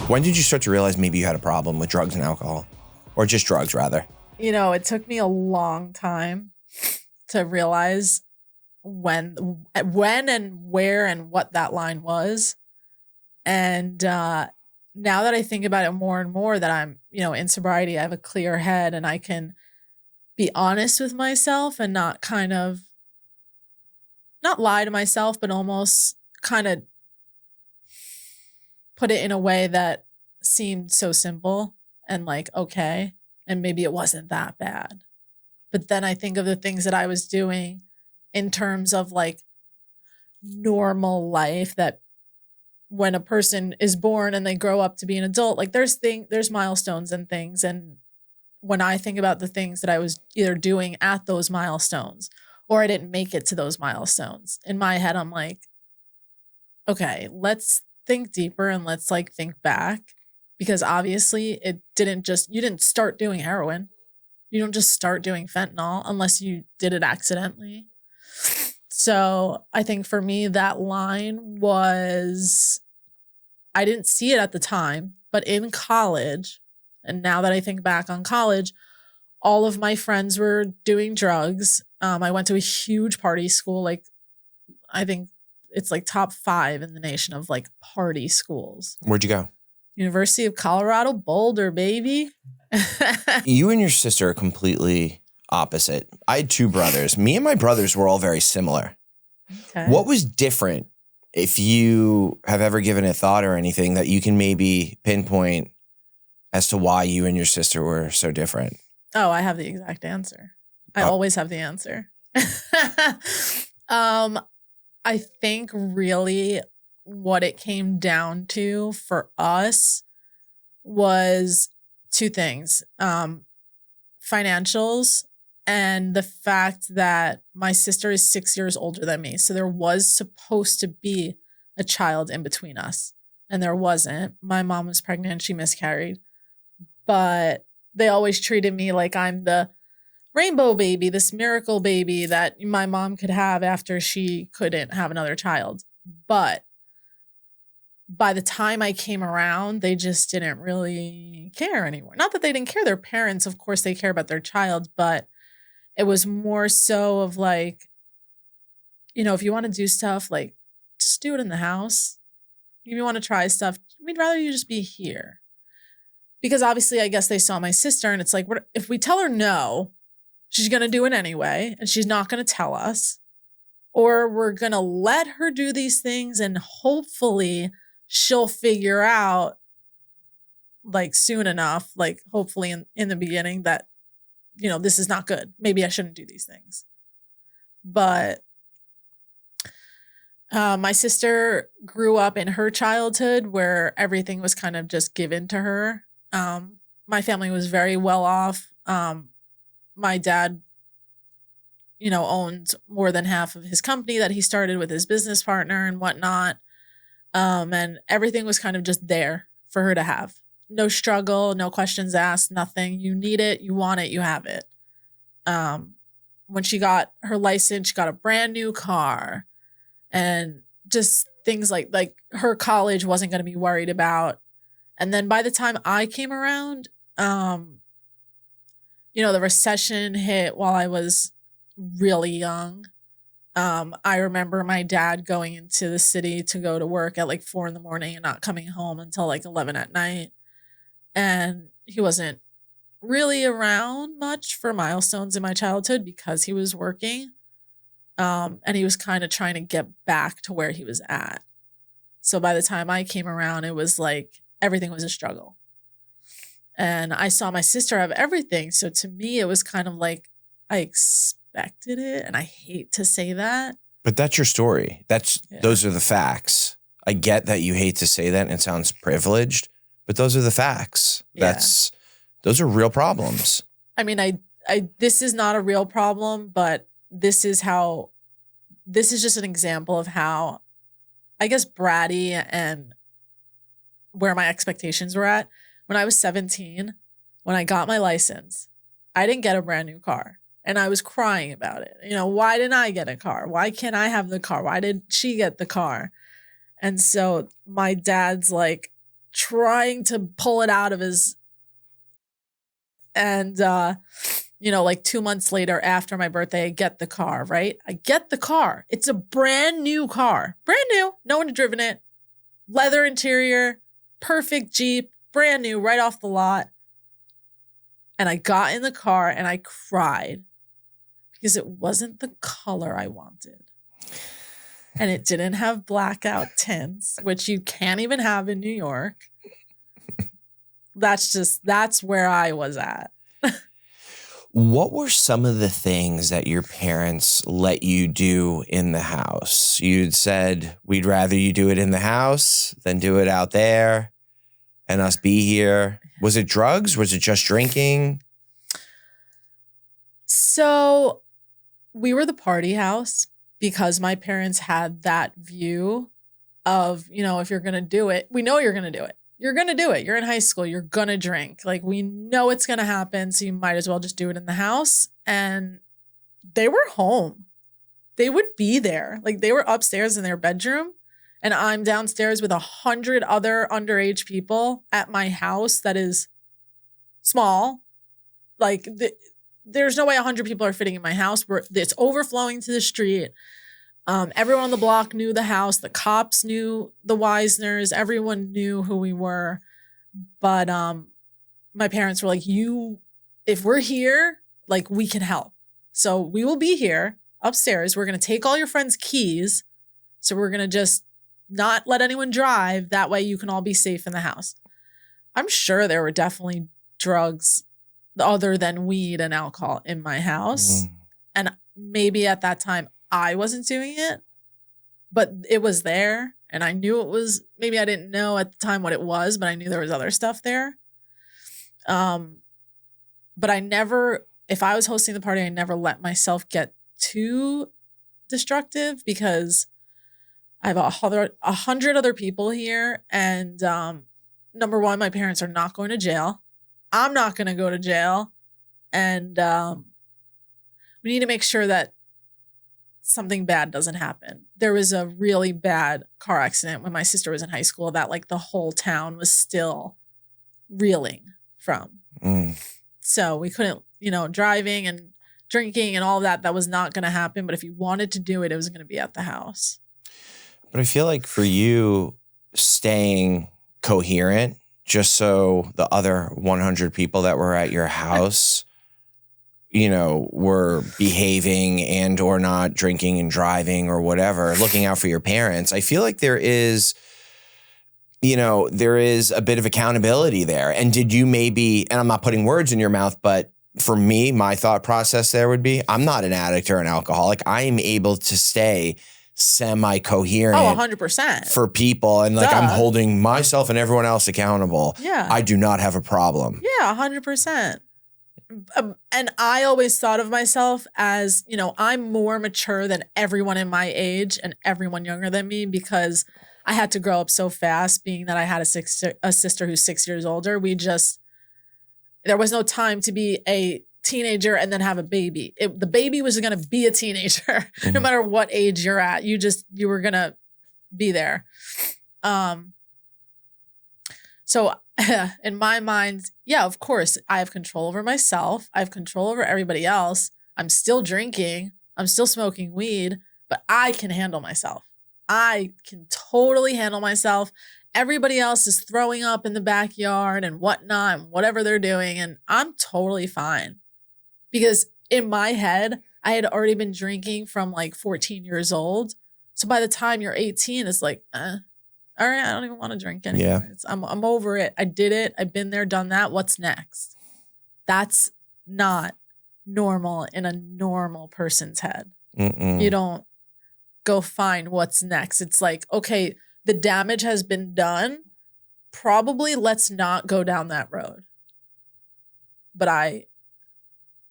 When did you start to realize maybe you had a problem with drugs and alcohol? Or just drugs, rather? You know, it took me a long time to realize when and where and what that line was. And now that I think about it more and more, that I'm, in sobriety, I have a clear head and I can be honest with myself and not lie to myself, but almost kind of put it in a way that seemed so simple and like, okay, and maybe it wasn't that bad. But then I think of the things that I was doing in terms of like normal life, that when a person is born and they grow up to be an adult, like there's milestones and things. And when I think about the things that I was either doing at those milestones or I didn't make it to those milestones, in my head, I'm like, okay, let's think deeper and let's like think back, because obviously you didn't start doing heroin. You don't just start doing fentanyl unless you did it accidentally. So I think for me, that line was, I didn't see it at the time, but in college, and now that I think back on college, all of my friends were doing drugs. I went to a huge party school. Like, I think it's like top 5 in the nation of like party schools. Where'd you go? University of Colorado Boulder, baby. You and your sister are completely opposite. I had 2 brothers. Me and my brothers were all very similar. Okay. What was different, if you have ever given it thought or anything, that you can maybe pinpoint as to why you and your sister were so different? Oh, I have the exact answer. I always have the answer. I think really what it came down to for us was 2 things. Financials and the fact that my sister is 6 years older than me. So there was supposed to be a child in between us, and there wasn't. My mom was pregnant. She miscarried. But they always treated me like I'm the rainbow baby, this miracle baby that my mom could have after she couldn't have another child. But by the time I came around, they just didn't really care anymore. Not that they didn't care. Their parents, of course, they care about their child, but it was more so of like, if you want to do stuff, like just do it in the house. If you want to try stuff, we'd rather you just be here. Because obviously, I guess they saw my sister and it's like, what if we tell her no, she's going to do it anyway, and she's not going to tell us, or we're going to let her do these things and hopefully she'll figure out like soon enough, like hopefully in the beginning, that, this is not good. Maybe I shouldn't do these things. But my sister grew up in her childhood where everything was kind of just given to her. My family was very well off. My dad, owned more than half of his company that he started with his business partner and whatnot. And everything was kind of just there for her to have. No struggle, no questions asked, nothing. You need it, you want it, you have it. When she got her license, she got a brand new car, and just things like her college wasn't going to be worried about. And then by the time I came around, the recession hit while I was really young. I remember my dad going into the city to go to work at like 4 a.m. and not coming home until like 11 p.m. And he wasn't really around much for milestones in my childhood because he was working. And he was kind of trying to get back to where he was at. So by the time I came around, it was like everything was a struggle. And I saw my sister have everything. So to me, it was kind of like I expected it. And I hate to say that. But that's your story. Those are the facts. I get that you hate to say that and it sounds privileged, but those are the facts. Yeah. Those are real problems. I mean, this is not a real problem, but this is just an example of how, I guess, bratty and where my expectations were at. When I was 17, when I got my license, I didn't get a brand new car. And I was crying about it. Why didn't I get a car? Why can't I have the car? Why did she get the car? And so my dad's like, trying to pull it out of his. And, like 2 months later after my birthday, I get the car, right? I get the car. It's a brand new car. Brand new. No one had driven it. Leather interior. Perfect Jeep. Brand new, right off the lot. And I got in the car and I cried because it wasn't the color I wanted. And it didn't have blackout tints, which you can't even have in New York. That's where I was at. What were some of the things that your parents let you do in the house? You'd said, we'd rather you do it in the house than do it out there and us be here. Was it drugs? Was it just drinking? So we were the party house because my parents had that view of, if you're going to do it, we know you're going to do it. You're going to do it. You're in high school. You're going to drink. Like, we know it's going to happen. So you might as well just do it in the house. And they were home. They would be there. Like, they were upstairs in their bedroom. And I'm downstairs with 100 other underage people at my house that is small. Like, there's no way 100 people are fitting in my house. It's overflowing to the street. Everyone on the block knew the house. The cops knew the Wisners. Everyone knew who we were. But my parents were like, if we're here, like, we can help. So we will be here upstairs. We're going to take all your friends' keys. So we're going to just not let anyone drive. That way you can all be safe in the house. I'm sure there were definitely drugs other than weed and alcohol in my house. And maybe at that time, I wasn't doing it, but it was there. And I knew it was, maybe I didn't know at the time what it was, but I knew there was other stuff there. But I never, if I was hosting the party, I never let myself get too destructive because I have 100 other people here. And number one, my parents are not going to jail. I'm not going to go to jail. And we need to make sure that something bad doesn't happen. There was a really bad car accident when my sister was in high school that, like, the whole town was still reeling from. So we couldn't, driving and drinking and all that was not going to happen. But if you wanted to do it, it was going to be at the house. But I feel like for you, staying coherent, just so the other 100 people that were at your house were behaving and or not drinking and driving or whatever, looking out for your parents. I feel like there is a bit of accountability there. And did you maybe, and I'm not putting words in your mouth, but for me, my thought process there would be, I'm not an addict or an alcoholic. I am able to stay semi-coherent. 100%. For people. And like, I'm holding myself and everyone else accountable. Yeah. I do not have a problem. Yeah, 100%. And I always thought of myself as, I'm more mature than everyone in my age and everyone younger than me because I had to grow up so fast, being that I had a sister who's 6 years older. There was no time to be a teenager and then have a baby. The baby was going to be a teenager no matter what age you're at. You were going to be there. So in my mind, yeah, of course, I have control over myself. I have control over everybody else. I'm still drinking. I'm still smoking weed, but I can handle myself. I can totally handle myself. Everybody else is throwing up in the backyard and whatnot, and whatever they're doing, and I'm totally fine. Because in my head, I had already been drinking from like 14 years old. So by the time you're 18, it's like, all right, I don't even want to drink anymore. Yeah. I'm over it. I did it. I've been there, done that. What's next? That's not normal in a normal person's head. You don't go find what's next. It's like, okay, the damage has been done. Probably let's not go down that road. But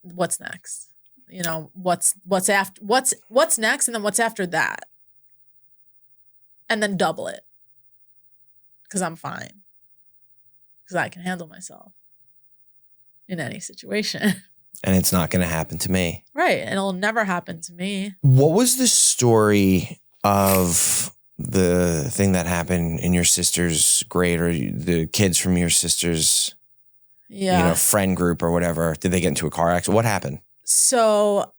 what's next? What's next, and then what's after that? And then double it. Because I'm fine. Because I can handle myself in any situation. And it's not going to happen to me. Right. And it'll never happen to me. What was the story of the thing that happened in your sister's grade or the kids from your sister's, friend group or whatever? Did they get into a car accident? What happened? So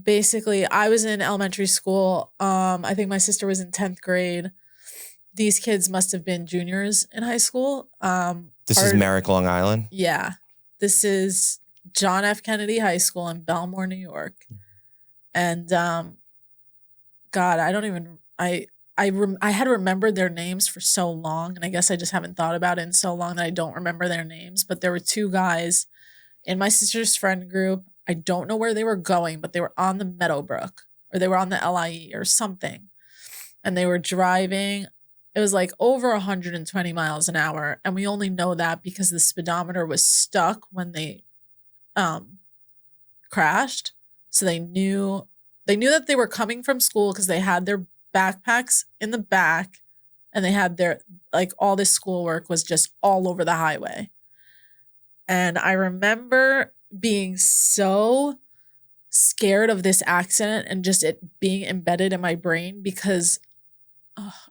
basically, I was in elementary school. I think my sister was in 10th grade. These kids must have been juniors in high school. This is Merrick, Long Island? Yeah. This is John F. Kennedy High School in Belmore, New York. And God, I don't even, I had remembered their names for so long, and I guess I just haven't thought about it in so long that I don't remember their names. But there were two guys in my sister's friend group. I don't know where they were going, but they were on the Meadowbrook, or they were on the LIE or something. And they were driving. It was like over 120 miles an hour. And we only know that because the speedometer was stuck when they crashed. So they knew that they were coming from school because they had their backpacks in the back, and they had their, like, all this schoolwork was just all over the highway. And I remember being so scared of this accident and just it being embedded in my brain because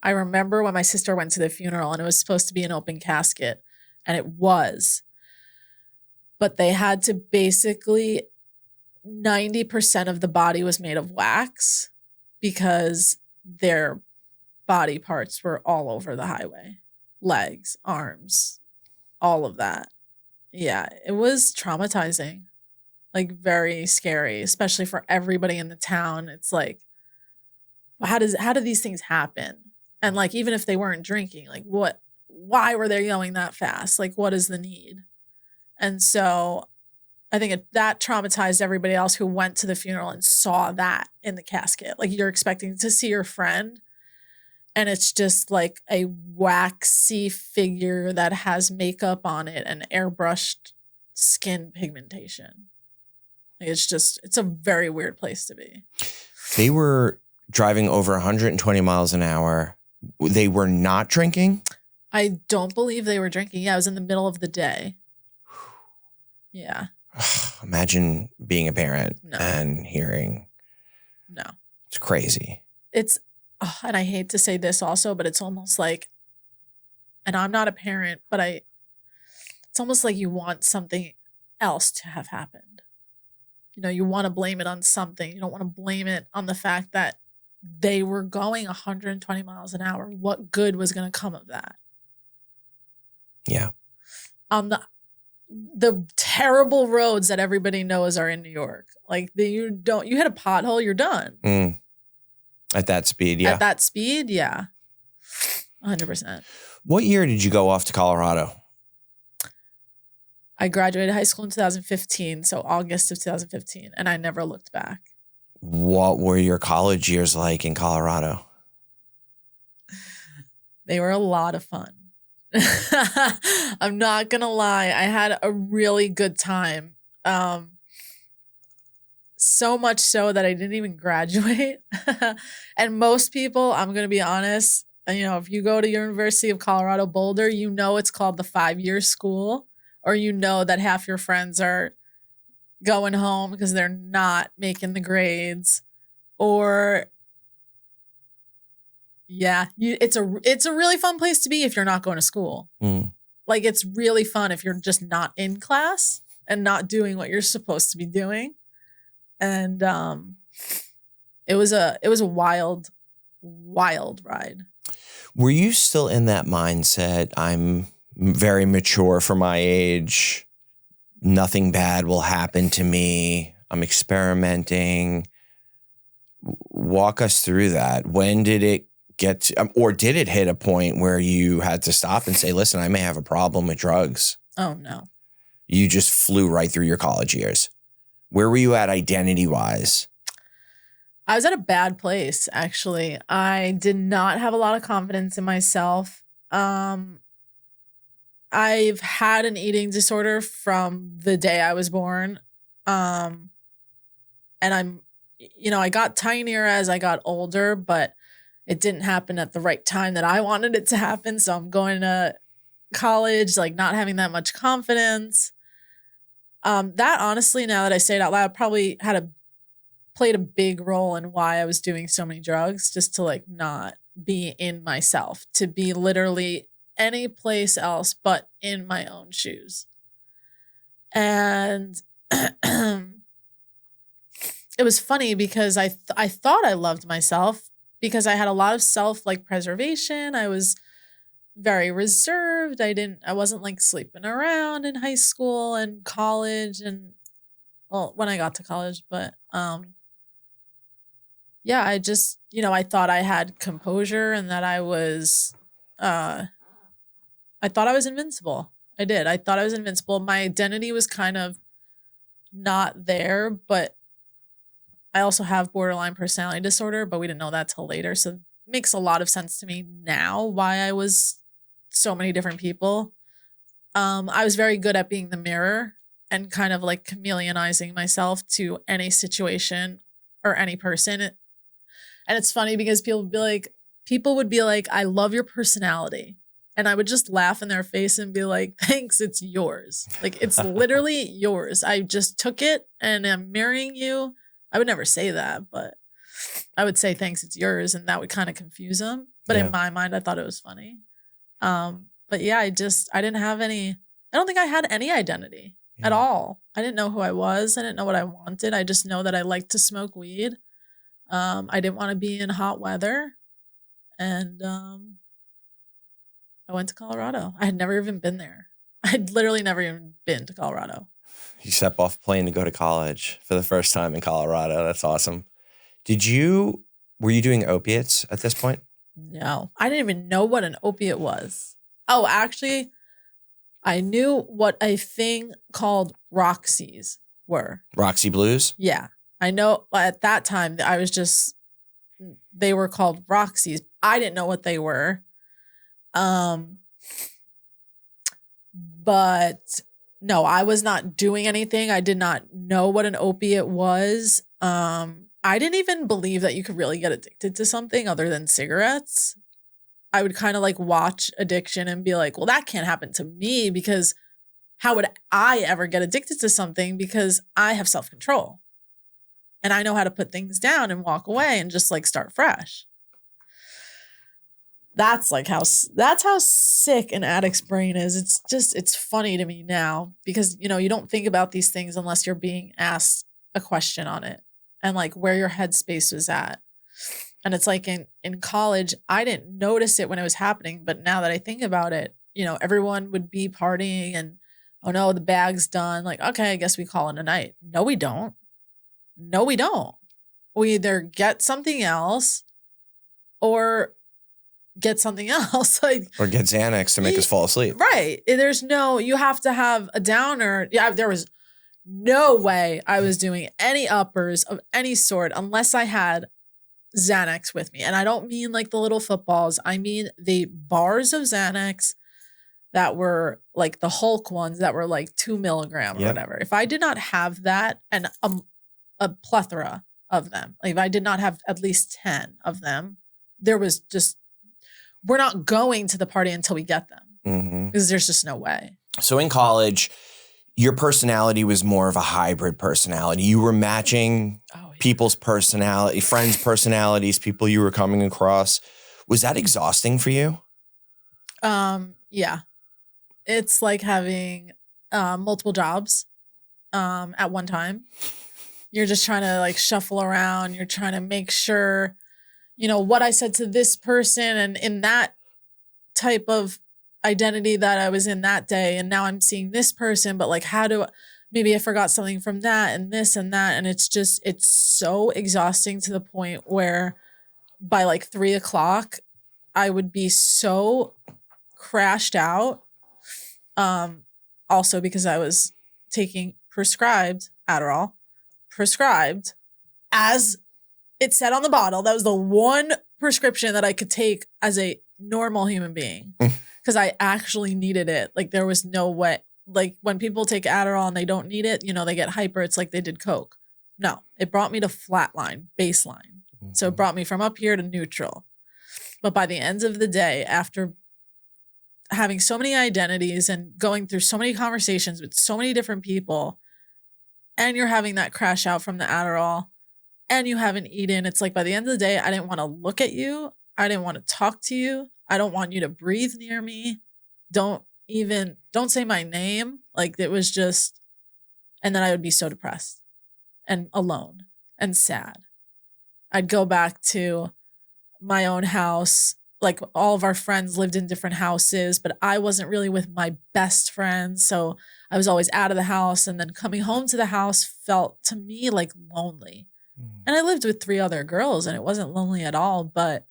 I remember when my sister went to the funeral and it was supposed to be an open casket, and it was. But they had to basically 90% of the body was made of wax because their body parts were all over the highway. Legs, arms, all of that. Yeah, it was traumatizing. Like, very scary, especially for everybody in the town. It's like, how do these things happen? And like, even if they weren't drinking, like, why were they going that fast? Like, what is the need? And so I think that traumatized everybody else who went to the funeral and saw that in the casket. Like, you're expecting to see your friend, and it's just like a waxy figure that has makeup on it and airbrushed skin pigmentation. Like, it's a very weird place to be. They were driving over 120 miles an hour. They were not drinking? I don't believe they were drinking. Yeah, it was in the middle of the day. Yeah. Imagine being a parent and hearing. No. It's crazy. And I hate to say this also, but it's almost like, and I'm not a parent, but it's almost like you want something else to have happened. You want to blame it on something. You don't want to blame it on the fact that they were going 120 miles an hour. What good was going to come of that? Yeah. On the terrible roads that everybody knows are in New York. Like, you hit a pothole, you're done. At that speed, yeah. At that speed, yeah. 100%. What year did you go off to Colorado? I graduated high school in 2015, so August of 2015, and I never looked back. What were your college years like in Colorado? They were a lot of fun. I'm not going to lie. I had a really good time. So much so that I didn't even graduate. And most people, I'm going to be honest, if you go to University of Colorado Boulder, it's called the 5-year school, or that half your friends are going home because they're not making the grades, or it's a really fun place to be if you're not going to school. Like, it's really fun if you're just not in class and not doing what you're supposed to be doing. And it was a wild ride. Were you still in that mindset? I'm very mature for my age. Nothing bad will happen to me. I'm experimenting. Walk us through that. When did it get to, or did it hit a point where you had to stop and say, listen, I may have a problem with drugs? Oh, no. You just flew right through your college years. Where were you at identity-wise? I was at a bad place, actually. I did not have a lot of confidence in myself. I've had an eating disorder from the day I was born. And I got tinier as I got older, but it didn't happen at the right time that I wanted it to happen. So I'm going to college, like, not having that much confidence. That, honestly, now that I say it out loud, probably played a big role in why I was doing so many drugs, just to, like, not be in myself, to be literally any place else but in my own shoes. And it was funny because I thought I loved myself because I had a lot of self preservation. I was very reserved. I wasn't like sleeping around in high school and college and when I got to college, but yeah, I just, I thought I had composure and that I thought I was invincible. I did. I thought I was invincible. My identity was kind of not there, but I also have borderline personality disorder, but we didn't know that till later. So it makes a lot of sense to me now why I was so many different people. I was very good at being the mirror and kind of like chameleonizing myself to any situation or any person. And it's funny because people would be like, I love your personality. And I would just laugh in their face and be like, thanks, it's yours. Like, it's literally yours. I just took it and I'm mirroring you. I would never say that, but I would say, thanks, it's yours. And that would kind of confuse them. But in my mind, I thought it was funny. But yeah, I didn't have I don't think I had any identity at all. I didn't know who I was. I didn't know what I wanted. I just know that I liked to smoke weed. I didn't want to be in hot weather. And I went to Colorado. I had never even been there. I'd literally never even been to Colorado. You stepped off a plane to go to college for the first time in Colorado. That's awesome. Were you doing opiates at this point? No, I didn't even know what an opiate was. Oh, actually, I knew what a thing called Roxy's were. Roxy Blues? Yeah. I know at that time they were called Roxy's. I didn't know what they were. But no, I was not doing anything. I did not know what an opiate was. I didn't even believe that you could really get addicted to something other than cigarettes. I would kind of like watch addiction and be like, well, that can't happen to me because how would I ever get addicted to something? Because I have self-control and I know how to put things down and walk away and just like start fresh. That's how sick an addict's brain is. It's funny to me now because, you don't think about these things unless you're being asked a question on it and like where your headspace was at. And it's like in college, I didn't notice it when it was happening. But now that I think about it, everyone would be partying and, oh no, the bag's done. Like, okay, I guess we call it a night. No, we don't. We either get something else or get something else. Or get Xanax to make us fall asleep. Right. You have to have a downer. Yeah, there was no way I was doing any uppers of any sort unless I had Xanax with me. And I don't mean like the little footballs. I mean the bars of Xanax that were like the Hulk ones that were like 2 milligram or whatever. If I did not have that and a plethora of them, like if I did not have at least 10 of them, we're not going to the party until we get them because there's just no way. So in college, your personality was more of a hybrid personality. You were matching people's personality, friends' personalities, people you were coming across. Was that exhausting for you? Yeah. It's like having multiple jobs at one time. You're just trying to like shuffle around. You're trying to make sure what I said to this person and in that type of identity that I was in that day. And now I'm seeing this person, but like, maybe I forgot something from that and this and that. And it's so exhausting to the point where by like 3:00, I would be so crashed out. Also because I was taking prescribed Adderall, as it said on the bottle. That was the one prescription that I could take as a normal human being because I actually needed it. Like there was no way. Like when people take Adderall and they don't need it, they get hyper. It's like they did Coke. No, it brought me to flatline, baseline. So it brought me from up here to neutral. But by the end of the day, after having so many identities and going through so many conversations with so many different people, and you're having that crash out from the Adderall, and you haven't eaten, it's like by the end of the day, I didn't want to look at you. I didn't want to talk to you. I don't want you to breathe near me. Don't say my name. Like it was just, and then I would be so depressed and alone and sad. I'd go back to my own house. Like all of our friends lived in different houses, but I wasn't really with my best friends. So I was always out of the house. And then coming home to the house felt to me like lonely. And I lived with 3 other girls and it wasn't lonely at all, but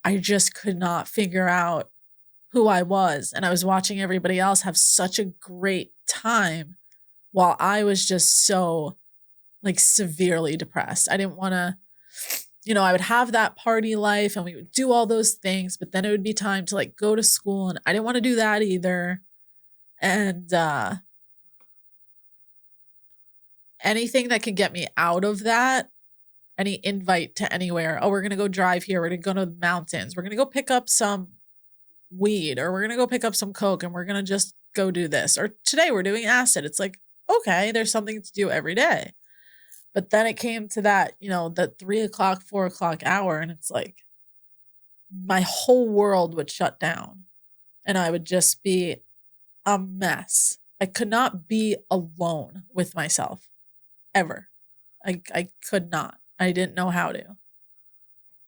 I just could not figure out who I was. And I was watching everybody else have such a great time while I was just so like severely depressed. I didn't want to, I would have that party life and we would do all those things, but then it would be time to like go to school and I didn't want to do that either. And anything that could get me out of that, any invite to anywhere. Oh, we're going to go drive here. We're going to go to the mountains. We're going to go pick up some weed or we're going to go pick up some coke and we're going to just go do this. Or today we're doing acid. It's like, okay, there's something to do every day. But then it came to that, the 3 o'clock, 4 o'clock hour. And it's like my whole world would shut down and I would just be a mess. I could not be alone with myself ever. I could not. I didn't know how to.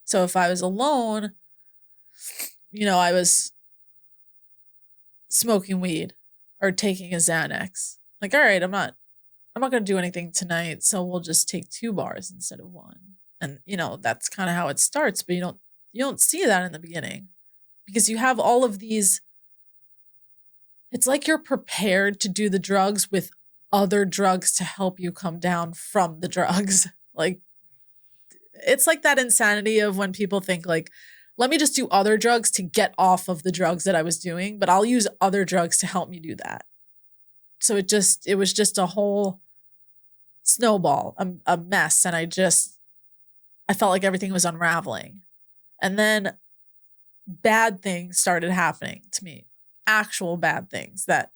So if I was alone, I was smoking weed or taking a Xanax. Like, all right, I'm not going to do anything tonight, so we'll just take 2 bars instead of 1. And that's kind of how it starts, but you don't see that in the beginning because you have all of these. It's like you're prepared to do the drugs with other drugs to help you come down from the drugs. Like it's like that insanity of when people think like, let me just do other drugs to get off of the drugs that I was doing, but I'll use other drugs to help me do that. So it was just a whole snowball, a mess. And I felt like everything was unraveling. And then bad things started happening to me, actual bad things that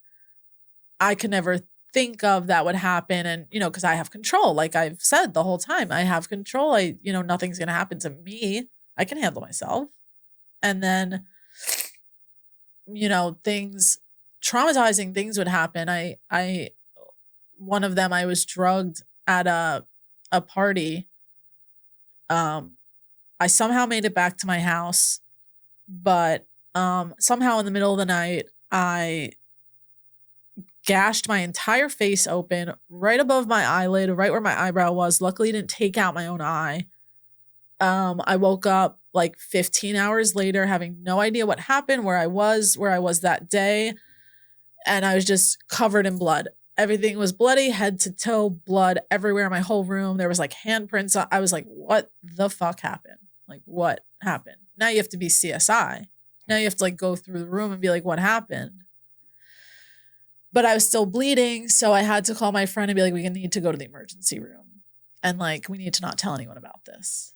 I could never think of that would happen. And, because I have control, like I've said the whole time, I have control. Nothing's going to happen to me. I can handle myself. And then, traumatizing things would happen. One of them, I was drugged at a party. I somehow made it back to my house, but somehow in the middle of the night, I gashed my entire face open right above my eyelid, right where my eyebrow was. Luckily, I didn't take out my own eye. I woke up like 15 hours later, having no idea what happened, where I was that day. And I was just covered in blood. Everything was bloody, head to toe, blood everywhere in my whole room. There was like handprints. I was like, what the fuck happened? Like, what happened? Now you have to be CSI. Now you have to like go through the room and be like, what happened? But I was still bleeding. So I had to call my friend and be like, we need to go to the emergency room. And like, we need to not tell anyone about this.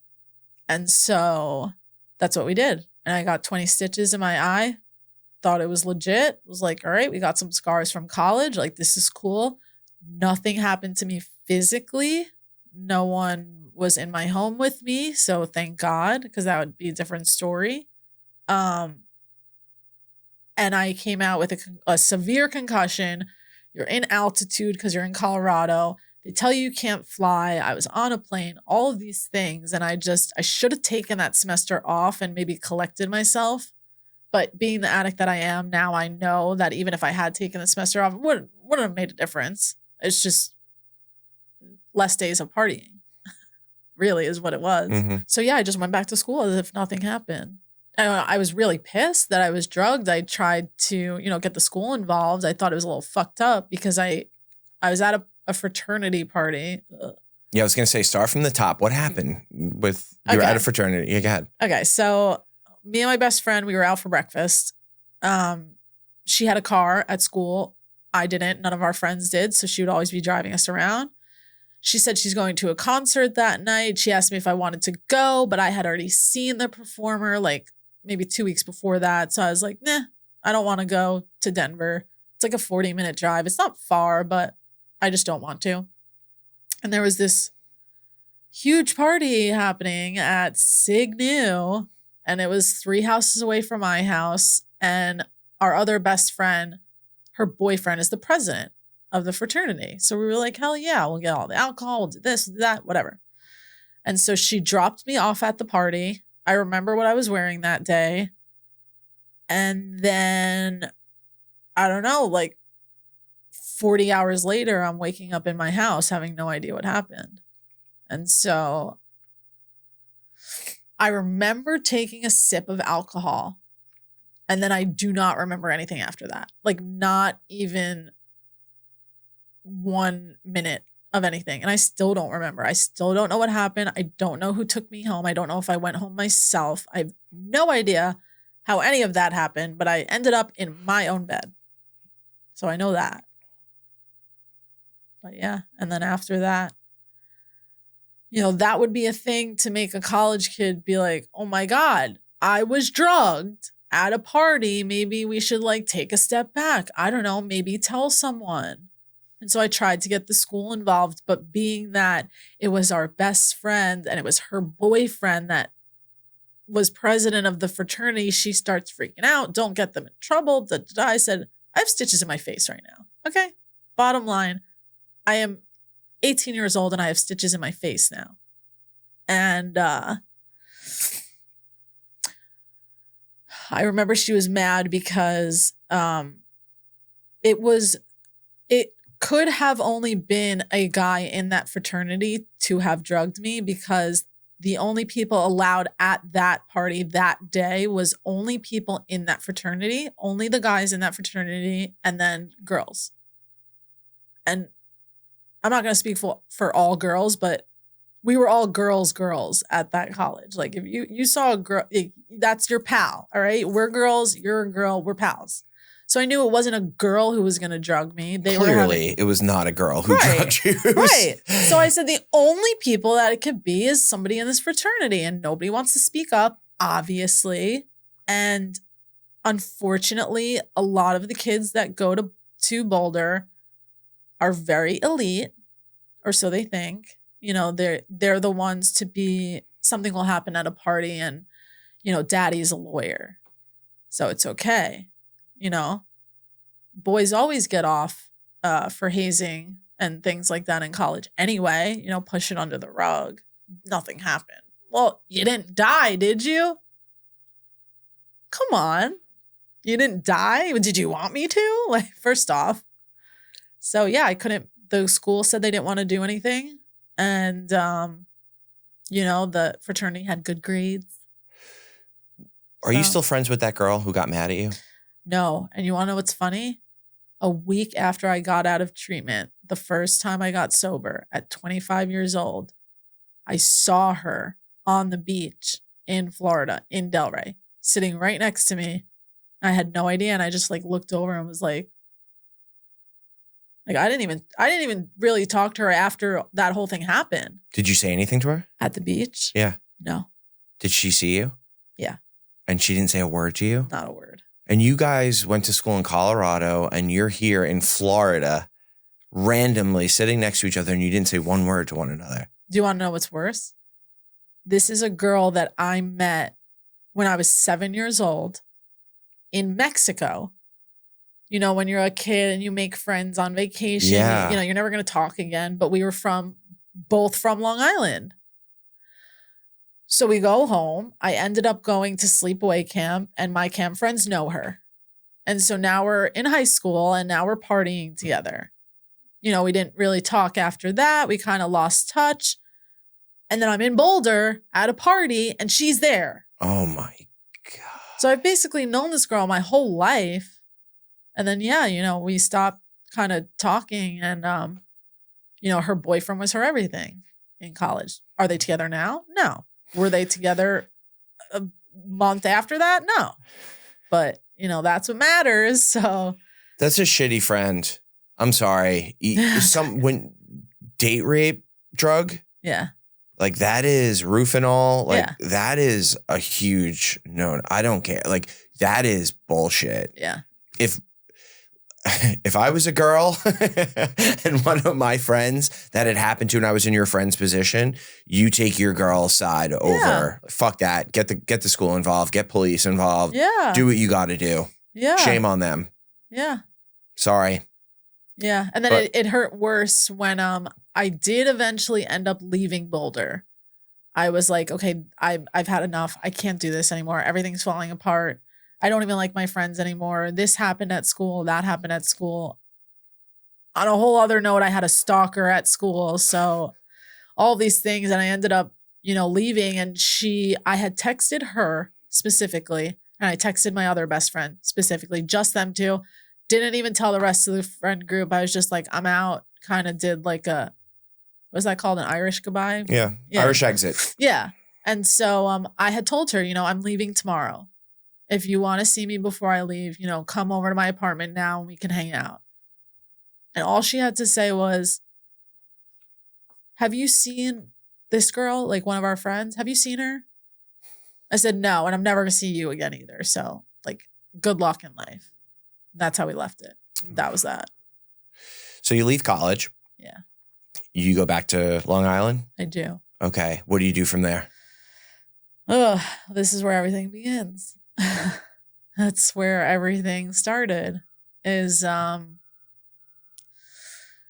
And so that's what we did. And I got 20 stitches in my eye. Thought it was legit. Was like, all right, we got some scars from college. Like, this is cool. Nothing happened to me physically. No one was in my home with me. So thank God, because that would be a different story. And I came out with a severe concussion. You're in altitude because you're in Colorado. They tell you can't fly. I was on a plane, all of these things. And I should have taken that semester off and maybe collected myself. But being the addict that I am now, I know that even if I had taken the semester off, it wouldn't have made a difference. It's just less days of partying, really is what it was. Mm-hmm. So yeah, I just went back to school as if nothing happened. I was really pissed that I was drugged. I tried to, get the school involved. I thought it was a little fucked up because I was at a fraternity party. Ugh. Yeah, I was going to say, start from the top. What happened with, you were at a fraternity. Yeah, go ahead. Okay, so me and my best friend, we were out for breakfast. She had a car at school. I didn't. None of our friends did. So she would always be driving us around. She said she's going to a concert that night. She asked me if I wanted to go, but I had already seen the performer like maybe 2 weeks before that. So I was like, nah, I don't want to go to Denver. It's like a 40-minute drive. It's not far, but I just don't want to. And there was this huge party happening at Sig New. And it was 3 houses away from my house. And our other best friend, her boyfriend is the president of the fraternity. So we were like, hell yeah, we'll get all the alcohol, we'll do this, we'll do that, whatever. And so she dropped me off at the party. I remember what I was wearing that day. And then, I don't know, like 40 hours later, I'm waking up in my house having no idea what happened. And so I remember taking a sip of alcohol, and then I do not remember anything after that. Like, not even 1 minute of anything. And I still don't remember. I still don't know what happened. I don't know who took me home. I don't know if I went home myself. I have no idea how any of that happened, but I ended up in my own bed. So I know that. But yeah. And then after that, you know, that would be a thing to make a college kid be like, oh my God, I was drugged at a party. Maybe we should like take a step back. I don't know, maybe tell someone. And so I tried to get the school involved, but being that it was our best friend and it was her boyfriend that was president of the fraternity, she starts freaking out. Don't get them in trouble. I said, I have stitches in my face right now. Okay. Bottom line, I am 18 years old and I have stitches in my face now. And I remember she was mad because it could have only been a guy in that fraternity to have drugged me, because the only people allowed at that party that day was only people in that fraternity, only the guys in that fraternity, and then girls. And I'm not going to speak for all girls, but we were all girls at that college. Like, if you saw a girl, that's your pal. All right. We're girls. You're a girl. We're pals. So I knew it wasn't a girl who was going to drug me. Clearly, it was not a girl who drugged you. Right. So I said, the only people that it could be is somebody in this fraternity, and nobody wants to speak up, obviously. And unfortunately, a lot of the kids that go to Boulder are very elite, or so they think. You know, they're the ones to be, something will happen at a party and, you know, daddy's a lawyer, so it's okay. You know, boys always get off for hazing and things like that in college anyway. You know, push it under the rug. Nothing happened. Well, you didn't die, did you? Come on. You didn't die? Did you want me to? Like, first off. So yeah, the school said they didn't want to do anything. And, you know, the fraternity had good grades. Are you still friends with that girl who got mad at you? No. And you want to know what's funny? A week after I got out of treatment, the first time I got sober at 25 years old, I saw her on the beach in Florida, in Delray, sitting right next to me. I had no idea. And I just like looked over and was like I didn't even really talk to her after that whole thing happened. Did you say anything to her? At the beach? Yeah. No. Did she see you? Yeah. And she didn't say a word to you? Not a word. And you guys went to school in Colorado, and you're here in Florida, randomly sitting next to each other, and you didn't say one word to one another. Do you want to know what's worse? This is a girl that I met when I was 7 years old in Mexico. You know, when you're a kid and you make friends on vacation, yeah. You know, you're never going to talk again. But we were both from Long Island. So we go home. I ended up going to sleepaway camp, and my camp friends know her. And so now we're in high school, and now we're partying together. You know, we didn't really talk after that. We kind of lost touch. And then I'm in Boulder at a party, and she's there. Oh my God. So I've basically known this girl my whole life. And then, yeah, you know, we stopped kind of talking, and, you know, her boyfriend was her everything in college. Are they together now? No. Were they together a month after that? No. But, you know, that's what matters. So that's a shitty friend. I'm sorry. When date rape drug. Yeah. Like, that is Rufinol. Like, that is a huge no. I don't care. Like, that is bullshit. Yeah. if I was a girl and one of my friends that had happened to and I was in your friend's position, you take your girl's side over. Fuck that. Get the school involved. Get police involved. Yeah. Do what you got to do. Yeah. Shame on them. Yeah. Sorry. Yeah. And then it hurt worse when I did eventually end up leaving Boulder. I was like, okay, I've had enough. I can't do this anymore. Everything's falling apart. I don't even like my friends anymore. This happened at school. That happened at school. On a whole other note, I had a stalker at school. So all these things. And I ended up, leaving. And I had texted her specifically. And I texted my other best friend specifically, just them two. Didn't even tell the rest of the friend group. I was just like, I'm out. Kind of did like what's that called? An Irish goodbye? Yeah. Irish exit. Yeah. And so I had told her, I'm leaving tomorrow. If you want to see me before I leave, come over to my apartment now and we can hang out. And all she had to say was, have you seen this girl, like one of our friends? Have you seen her? I said, no, and I'm never going to see you again either. So, like, good luck in life. That's how we left it. That was that. So you leave college. Yeah. You go back to Long Island? I do. Okay. What do you do from there? Oh, this is where everything begins. That's where everything started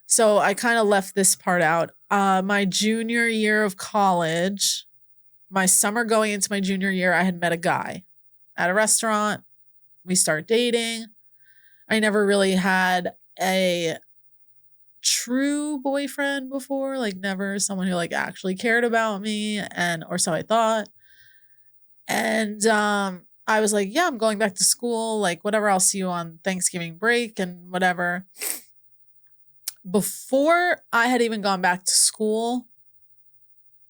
so I kind of left this part out. My junior year of college, my summer going into my junior year, I had met a guy at a restaurant. We start dating. I never really had a true boyfriend before, like never someone who like actually cared about me, or so I thought. And I was like, yeah, I'm going back to school, like whatever, I'll see you on Thanksgiving break and whatever. Before I had even gone back to school,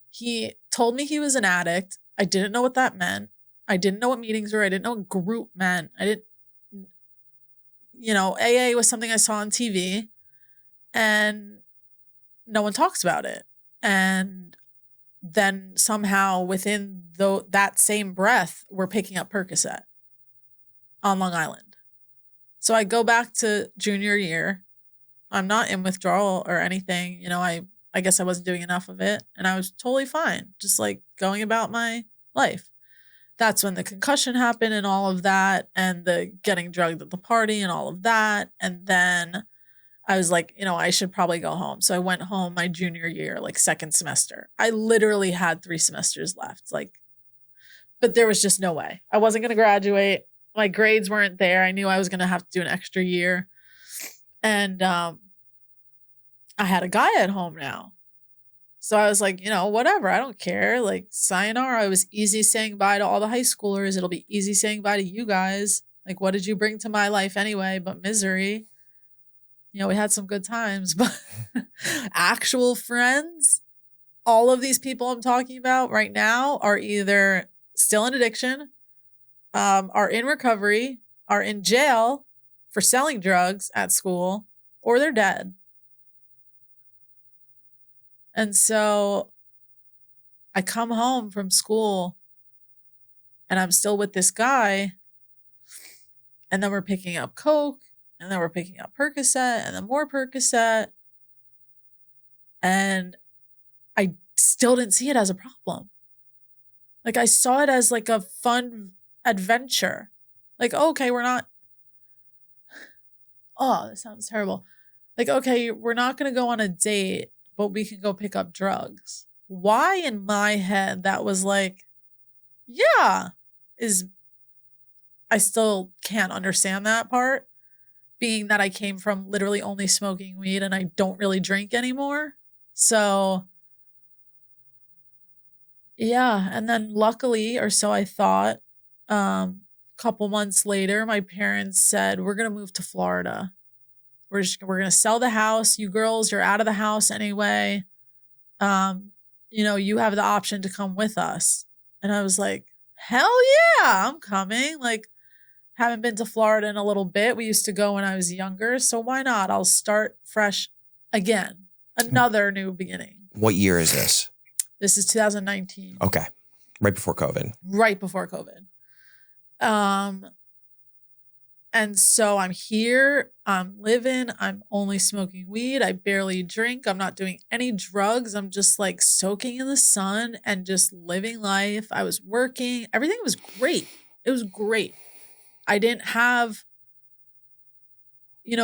he told me he was an addict. I didn't know what that meant. I didn't know what meetings were. I didn't know what group meant. I didn't, AA was something I saw on TV and no one talks about it. And then somehow within that same breath, we're picking up Percocet on Long Island. So I go back to junior year. I'm not in withdrawal or anything. I guess I wasn't doing enough of it. And I was totally fine, just like going about my life. That's when the concussion happened and all of that, and the getting drugged at the party and all of that. And then I was like, I should probably go home. So I went home my junior year, like second semester. I literally had 3 semesters left, but there was just no way. I wasn't going to graduate. My grades weren't there. I knew I was going to have to do an extra year. And I had a guy at home now. So I was like, whatever. I don't care. Like, sayonara. It was easy saying bye to all the high schoolers. It'll be easy saying bye to you guys. Like, what did you bring to my life anyway but misery? We had some good times, but actual friends, all of these people I'm talking about right now are either still in addiction, are in recovery, are in jail for selling drugs at school, or they're dead. And so I come home from school and I'm still with this guy, and then we're picking up Coke. And then we're picking up Percocet and then more Percocet. And I still didn't see it as a problem. Like, I saw it as like a fun adventure. Like, okay, we're not. Oh, this sounds terrible. Like, okay, we're not going to go on a date, but we can go pick up drugs. Why in my head that was like, yeah, I still can't understand that part. Being that I came from literally only smoking weed and I don't really drink anymore. So, yeah. And then luckily, or so I thought, a couple months later, my parents said, we're going to move to Florida. We're going to sell the house. You girls, you're out of the house anyway. You have the option to come with us. And I was like, hell yeah, I'm coming. Like, haven't been to Florida in a little bit. We used to go when I was younger. So why not? I'll start fresh again. Another new beginning. What year is this? This is 2019. Okay. Right before COVID. Right before COVID. And so I'm here, I'm living, I'm only smoking weed, I barely drink, I'm not doing any drugs. I'm just like soaking in the sun and just living life. I was working, everything was great. It was great. I didn't have,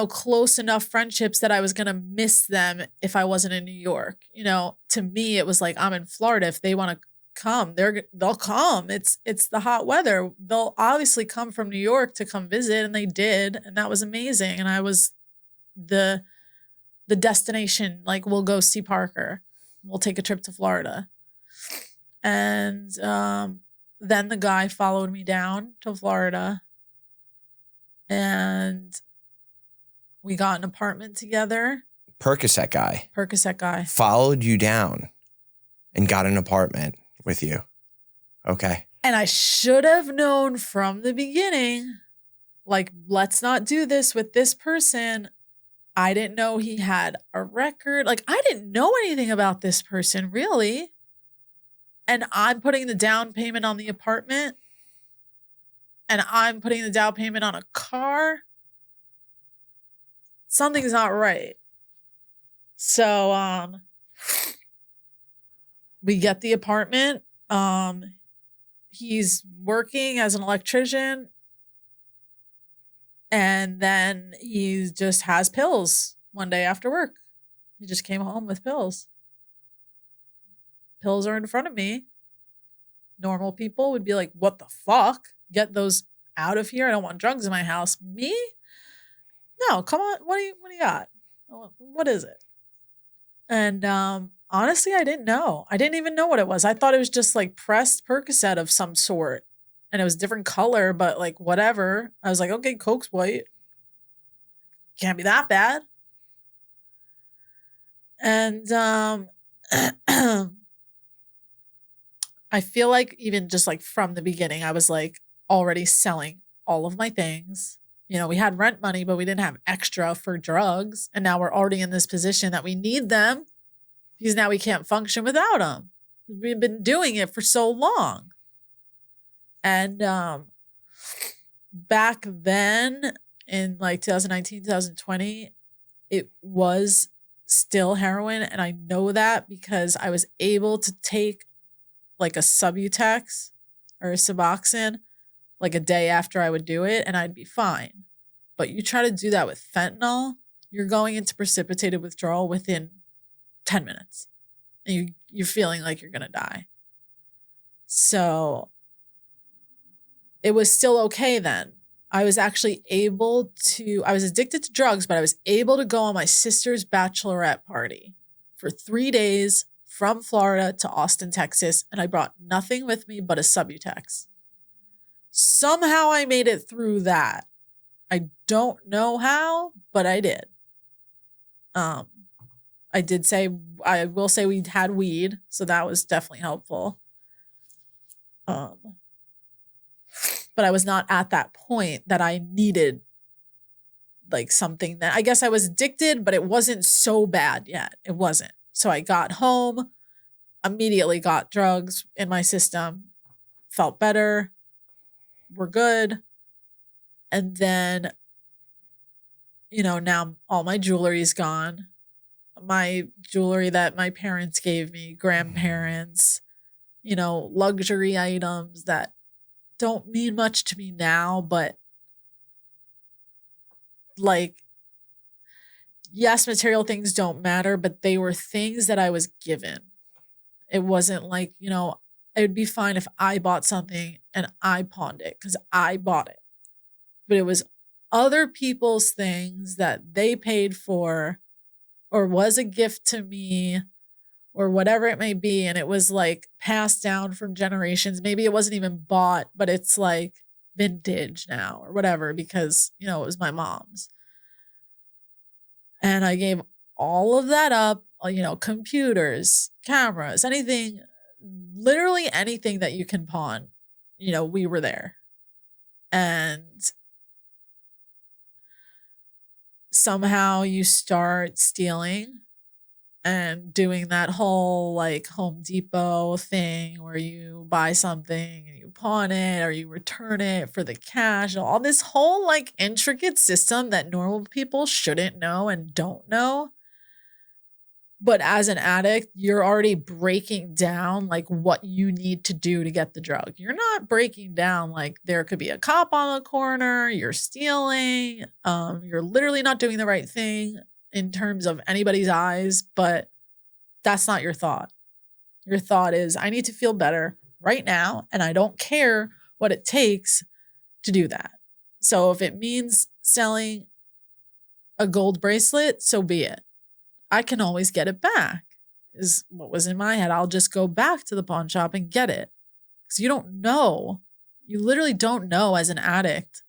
close enough friendships that I was going to miss them if I wasn't in New York. To me, it was like, I'm in Florida. If they want to come, they'll come. It's the hot weather. They'll obviously come from New York to come visit, and they did, and that was amazing. And I was the destination. Like, we'll go see Parker. We'll take a trip to Florida. And then the guy followed me down to Florida, and we got an apartment together. Percocet guy followed you down and got an apartment with you. Okay. And I should have known from the beginning, like, let's not do this with this person. I didn't know he had a record. Like, I didn't know anything about this person, really. And I'm putting the down payment on the apartment. And I'm putting the down payment on a car. Something's not right. So we get the apartment. He's working as an electrician. And then he just has pills one day after work. He just came home with pills. Pills are in front of me. Normal people would be like, what the fuck? Get those out of here. I don't want drugs in my house. Me? No, come on. What do you got? What is it? And honestly, I didn't know. I didn't even know what it was. I thought it was just like pressed Percocet of some sort. And it was different color, but like whatever. I was like, okay, Coke's white. Can't be that bad. And I feel like even just like from the beginning, I was like already selling all of my things. We had rent money, but we didn't have extra for drugs. And now we're already in this position that we need them because now we can't function without them. We've been doing it for so long. And back then in like 2019, 2020, it was still heroin. And I know that because I was able to take like a Subutex or a Suboxone like a day after I would do it, and I'd be fine. But you try to do that with fentanyl, you're going into precipitated withdrawal within 10 minutes. And you're feeling like you're going to die. So it was still okay then. I was actually I was addicted to drugs, but I was able to go on my sister's bachelorette party for 3 days from Florida to Austin, Texas, and I brought nothing with me but a Subutex. Somehow I made it through that. I don't know how, but I did. I will say we had weed, so that was definitely helpful. But I was not at that point that I needed like something that I guess I was addicted, but it wasn't so bad yet. It wasn't. So I got home, immediately got drugs in my system, felt better. We're good. And then, now all my jewelry is gone. My jewelry that my parents gave me, grandparents, luxury items that don't mean much to me now, but like, yes, material things don't matter, but they were things that I was given. It wasn't like, it would be fine if I bought something and I pawned it because I bought it. But it was other people's things that they paid for or was a gift to me or whatever it may be. And it was like passed down from generations. Maybe it wasn't even bought, but it's like vintage now or whatever because, it was my mom's. And I gave all of that up, computers, cameras, anything, literally anything that you can pawn, we were there. And somehow you start stealing and doing that whole like Home Depot thing where you buy something and you pawn it or you return it for the cash, all this whole like intricate system that normal people shouldn't know and don't know. But as an addict, you're already breaking down like what you need to do to get the drug. You're not breaking down like there could be a cop on the corner, you're stealing, you're literally not doing the right thing in terms of anybody's eyes, but that's not your thought. Your thought is, I need to feel better right now, and I don't care what it takes to do that. So if it means selling a gold bracelet, so be it. I can always get it back, is what was in my head. I'll just go back to the pawn shop and get it. Because you don't know. You literally don't know as an addict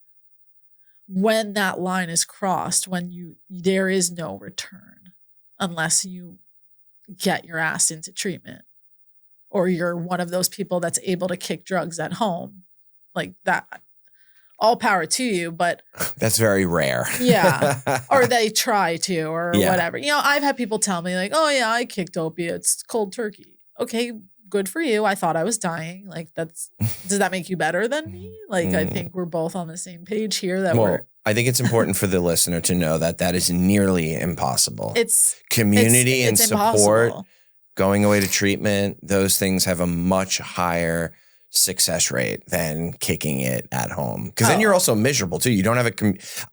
when that line is crossed, when there is no return, unless you get your ass into treatment or you're one of those people that's able to kick drugs at home like that. All power to you, but that's very rare. Yeah. Or they try to or whatever. You know, I've had people tell me like, oh yeah, I kicked opiates cold turkey. Okay, good for you. I thought I was dying. Like does that make you better than me? Like I think we're both on the same page here that I think it's important for the listener to know that is nearly impossible. It's community and support, impossible. Going away to treatment, those things have a much higher success rate than kicking it at home. Because then you're also miserable too. You don't have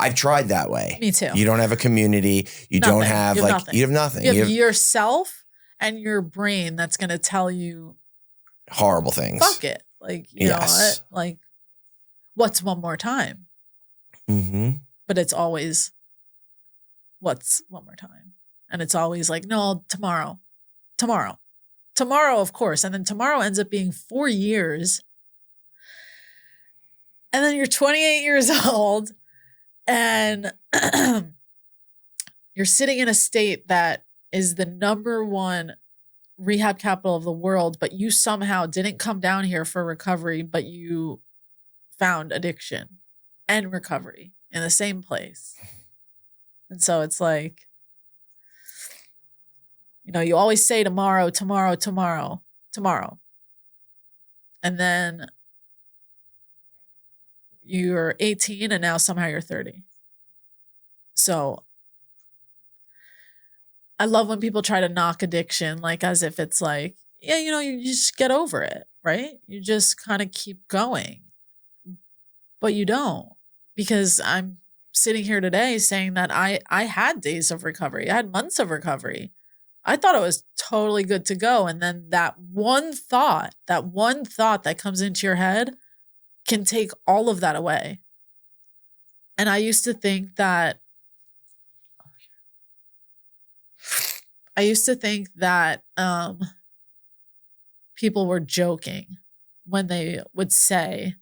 I've tried that way. Me too. You don't have a community. You don't have you have nothing. You have yourself and your brain that's going to tell you horrible things. Fuck it. Like, you know what? Like, what's one more time? Mm-hmm. But it's always, what's one more time? And it's always like, no, tomorrow, of course. And then tomorrow ends up being 4 years. And then you're 28 years old and you're sitting in a state that is the #1 rehab capital of the world, but you somehow didn't come down here for recovery, but you found addiction and recovery in the same place. And so it's like, you know, you always say tomorrow. And then you're 18 and now somehow you're 30. So I love when people try to knock addiction, like as if it's like, yeah, you know, you just get over it, right? You just kind of keep going. But you don't, because I'm sitting here today saying that I had days of recovery. I had months of recovery. I thought it was totally good to go. And then that one thought that comes into your head can take all of that away. And I used to think that people were joking when they would say,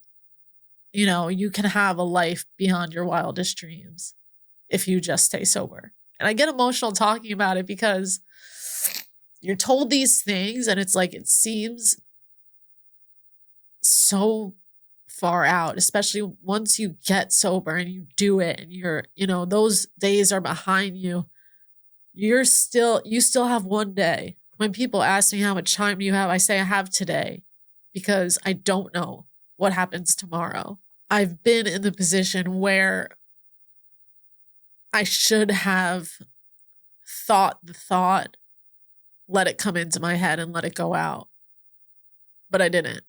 you know, you can have a life beyond your wildest dreams if you just stay sober. And I get emotional talking about it because you're told these things and it's like, it seems so far out, especially once you get sober and you do it and you're, you know, those days are behind you. You still have one day. When people ask me how much time you have, I say I have today because I don't know what happens tomorrow. I've been in the position where I should have thought the thought, let it come into my head and let it go out. But I didn't.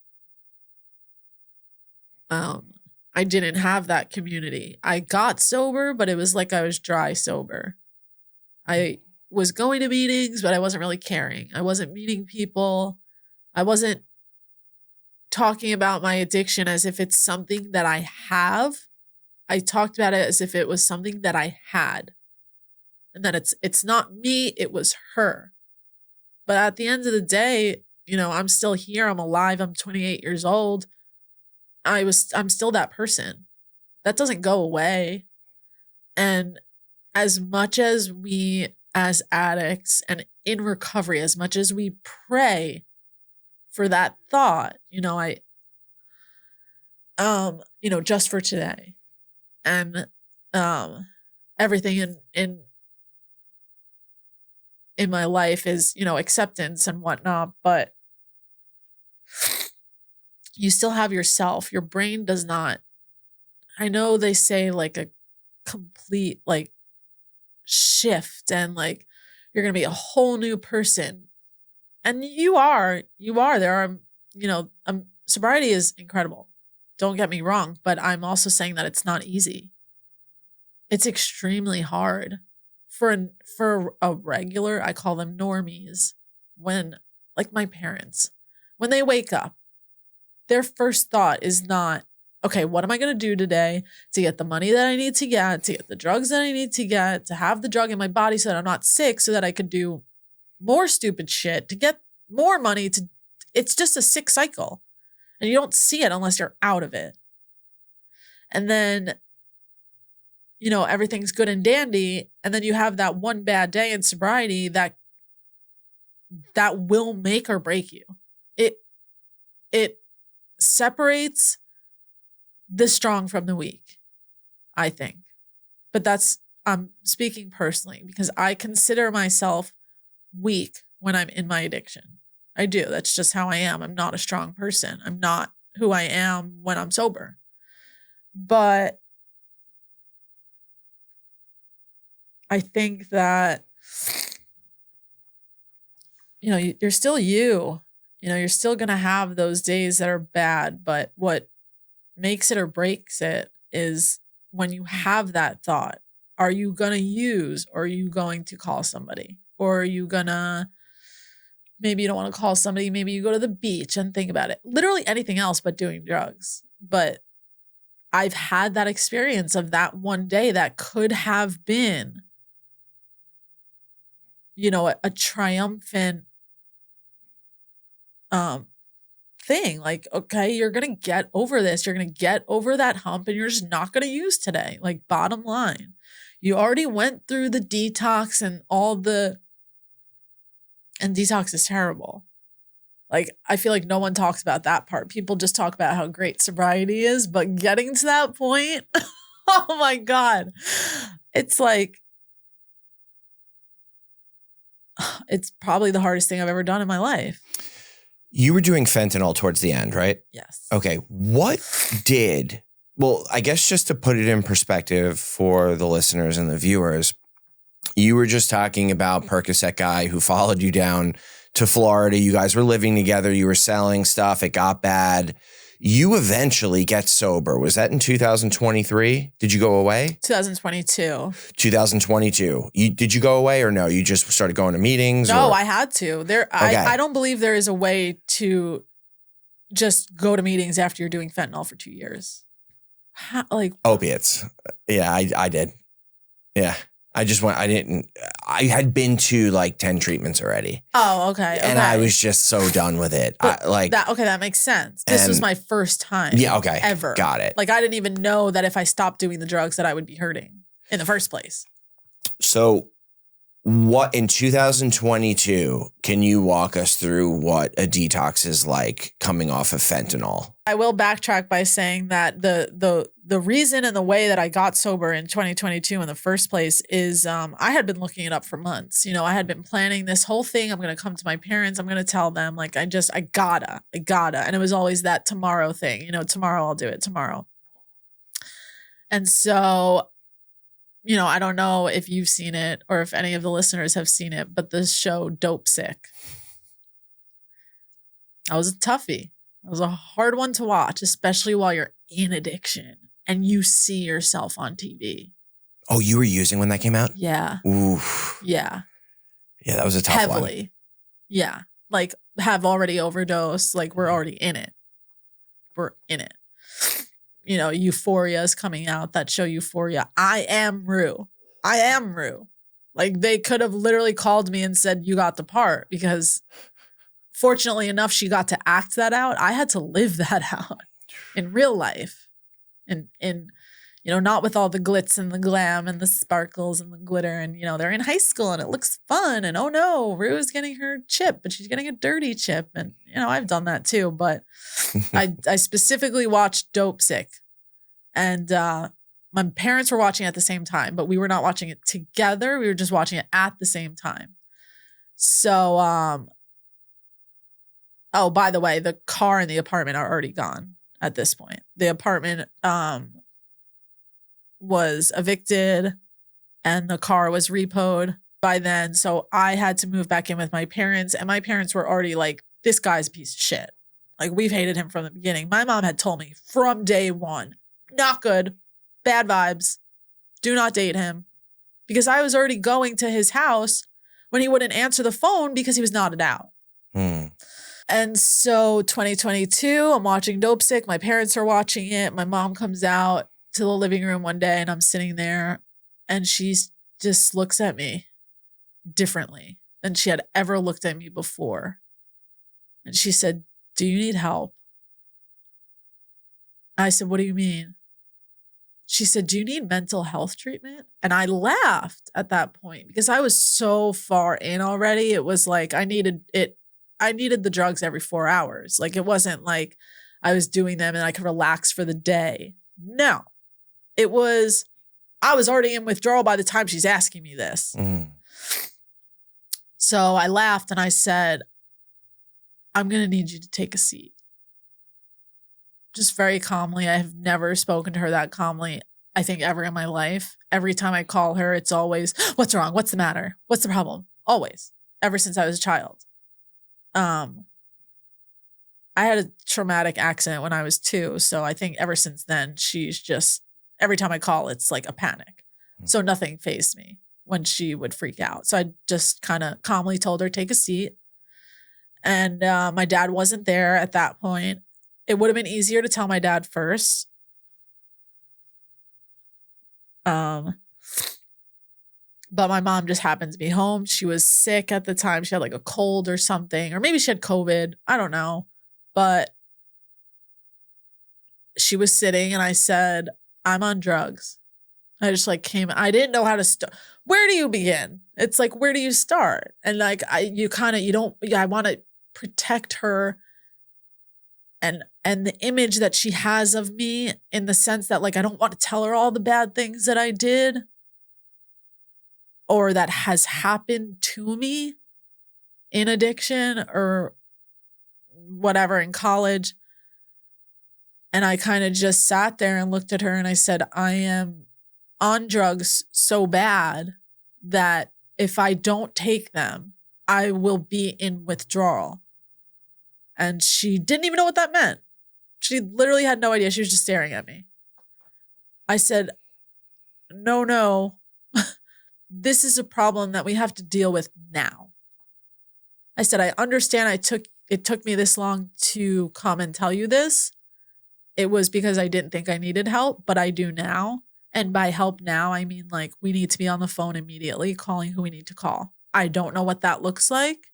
I didn't have that community. I got sober, but it was like I was dry sober. I was going to meetings, but I wasn't really caring. I wasn't meeting people. I wasn't talking about my addiction as if it's something that I have. I talked about it as if it was something that I had. And that it's not me, it was her. But at the end of the day, you know, I'm still here. I'm alive. I'm 28 years old. I'm still that person. That doesn't go away. And as much as we as addicts and in recovery, as much as we pray for that thought, you know, you know, just for today and everything in in my life is, you know, acceptance and whatnot, but you still have yourself. Your brain does not. I know they say like a complete like shift and like you're going to be a whole new person. And you are. There are, you know, sobriety is incredible. Don't get me wrong, but I'm also saying that it's not easy. It's extremely hard for a regular, I call them normies, when like my parents, when they wake up, their first thought is not, okay, what am I going to do today to get the money that I need to get the drugs that I need to get, to have the drug in my body so that I'm not sick, so that I could do more stupid shit, to get more money. It's just a sick cycle. And you don't see it unless you're out of it. And then, you know, everything's good and dandy. And then you have that one bad day in sobriety that will make or break you. It separates the strong from the weak, I think. But I'm speaking personally because I consider myself weak when I'm in my addiction. I do. That's just how I am. I'm not a strong person. I'm not who I am when I'm sober. But I think that, you know, you're still you. You know, you're still going to have those days that are bad. But what makes it or breaks it is when you have that thought. Are you going to use, or are you going to call somebody? Or are you going to, maybe you don't want to call somebody. Maybe you go to the beach and think about it. Literally anything else but doing drugs. But I've had that experience of that one day that could have been, you know, a triumphant thing. Like, okay, you're going to get over this. You're going to get over that hump and you're just not going to use today. Like, bottom line, you already went through the detox and and detox is terrible. Like, I feel like no one talks about that part. People just talk about how great sobriety is, but getting to that point, oh my God. It's like, it's probably the hardest thing I've ever done in my life. You were doing fentanyl towards the end, right? Yes. Okay. Well, I guess just to put it in perspective for the listeners and the viewers, you were just talking about Percocet guy who followed you down to Florida. You guys were living together. You were selling stuff. It got bad. You eventually get sober. Was that in 2023? Did you go away? 2022. 2022. Did you go away or no? You just started going to meetings? No, or? I had to. I don't believe there is a way to just go to meetings after you're doing fentanyl for 2 years. Opiates. Yeah, I did. Yeah. I had been to like 10 treatments already. Oh, okay. And I was just so done with it. That makes sense. This was my first time. Yeah, okay. Ever. Got it. Like, I didn't even know that if I stopped doing the drugs that I would be hurting in the first place. So what in 2022, can you walk us through what a detox is like coming off of fentanyl? I will backtrack by saying that the reason and the way that I got sober in 2022 in the first place is I had been looking it up for months. You know, I had been planning this whole thing. I'm going to come to my parents. I'm going to tell them, like, I gotta. And it was always that tomorrow thing. You know, tomorrow I'll do it tomorrow. And so, you know, I don't know if you've seen it or if any of the listeners have seen it, but this show Dope Sick. I was a toughie. It was a hard one to watch, especially while you're in addiction and you see yourself on TV. Oh, you were using when that came out? Yeah. Oof. Yeah. Yeah, that was a tough Heavily. one. Yeah. Like, have already overdosed. Like, we're already in it. We're in it. You know, Euphoria is coming out. That show Euphoria. I am Rue. Like, they could have literally called me and said, you got the part, because fortunately enough, she got to act that out. I had to live that out in real life. And you know, not with all the glitz and the glam and the sparkles and the glitter. And, you know, they're in high school and it looks fun. And oh no, Rue's getting her chip, but she's getting a dirty chip. And, you know, I've done that too. But I specifically watched Dope Sick. And my parents were watching at the same time, but we were not watching it together. We were just watching it at the same time. So, oh, by the way, the car and the apartment are already gone at this point. The apartment was evicted and the car was repoed by then. So I had to move back in with my parents, and my parents were already like, this guy's a piece of shit. Like, we've hated him from the beginning. My mom had told me from day one, not good, bad vibes, do not date him. Because I was already going to his house when he wouldn't answer the phone because he was knotted out. And so 2022, I'm watching Dope Sick. My parents are watching it. My mom comes out to the living room one day and I'm sitting there and she just looks at me differently than she had ever looked at me before. And she said, "Do you need help?" I said, "What do you mean?" She said, "Do you need mental health treatment?" And I laughed at that point because I was so far in already. It was like I needed the drugs every 4 hours. Like, it wasn't like I was doing them and I could relax for the day. No, it was, I was already in withdrawal by the time she's asking me this. So I laughed and I said, "I'm going to need you to take a seat." Just very calmly. I have never spoken to her that calmly, I think, ever in my life. Every time I call her, it's always, "What's wrong? What's the matter? What's the problem?" Always. Ever since I was a child. I had a traumatic accident when I was 2. So I think ever since then, she's just, every time I call, it's like a panic. So nothing fazed me when she would freak out. So I just kind of calmly told her, "Take a seat." And my dad wasn't there at that point. It would have been easier to tell my dad first. But my mom just happened to be home. She was sick at the time. She had like a cold or something, or maybe she had COVID. I don't know. But she was sitting and I said, "I'm on drugs." I just like I didn't know how to start. Where do you begin? It's like, where do you start? And like, I want to protect her and the image that she has of me, in the sense that like, I don't want to tell her all the bad things that I did or that has happened to me in addiction or whatever in college. And I kind of just sat there and looked at her and I said, "I am on drugs so bad that if I don't take them, I will be in withdrawal." And she didn't even know what that meant. She literally had no idea. She was just staring at me. I said, no, this is a problem that we have to deal with now. I said, "I understand it took me this long to come and tell you this. It was because I didn't think I needed help, but I do now. And by help now, I mean like we need to be on the phone immediately, calling who we need to call. I don't know what that looks like."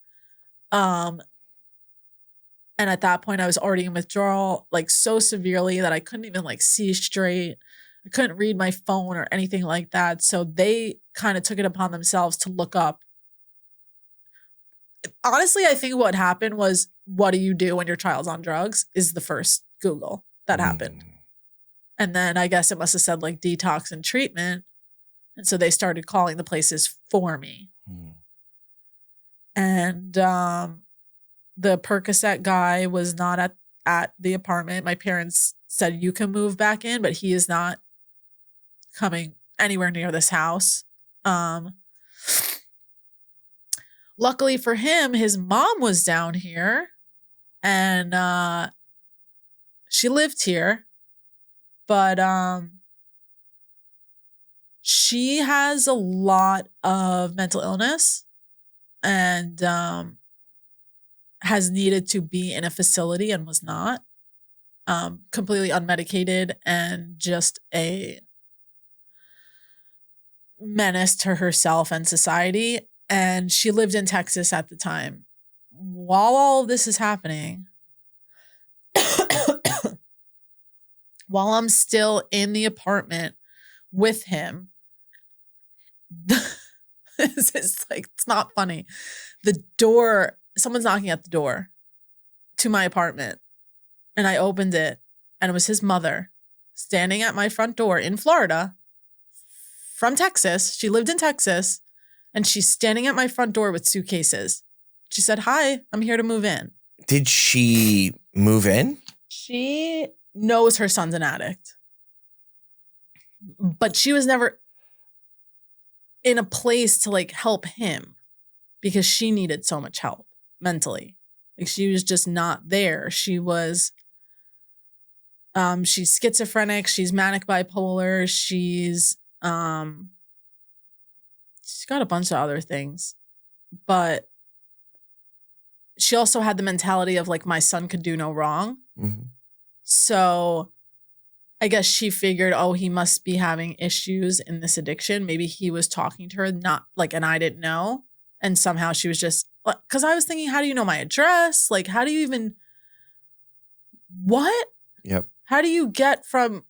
And at that point, I was already in withdrawal, like so severely that I couldn't even like see straight. I couldn't read my phone or anything like that. So they kind of took it upon themselves to look up. Honestly, I think what happened was, "What do you do when your child's on drugs?" is the first Google that happened. And then I guess it must have said like detox and treatment. And so they started calling the places for me. And the Percocet guy was not at the apartment. My parents said, "You can move back in, but he is not coming anywhere near this house." Luckily for him, his mom was down here and she lived here, but she has a lot of mental illness and has needed to be in a facility and was not, completely unmedicated and just a menace to herself and society. And she lived in Texas at the time. While all of this is happening, while I'm still in the apartment with him, it's like, it's not funny. The door, someone's knocking at the door to my apartment. And I opened it and it was his mother standing at my front door in Florida from Texas. She lived in Texas And she's standing at my front door with suitcases. She said, "Hi, I'm here to move in." Did she move in? She knows her son's an addict, but she was never in a place to like help him because she needed so much help mentally. Like she was just not there. She's schizophrenic, she's manic bipolar, she's got a bunch of other things. But she also had the mentality of like, my son could do no wrong. Mm-hmm. So I guess she figured, oh, he must be having issues in this addiction. Maybe he was talking to her, not like, and I didn't know. And somehow she was just, because I was thinking, how do you know my address? Like, how do you even, what? Yep. How do you get from,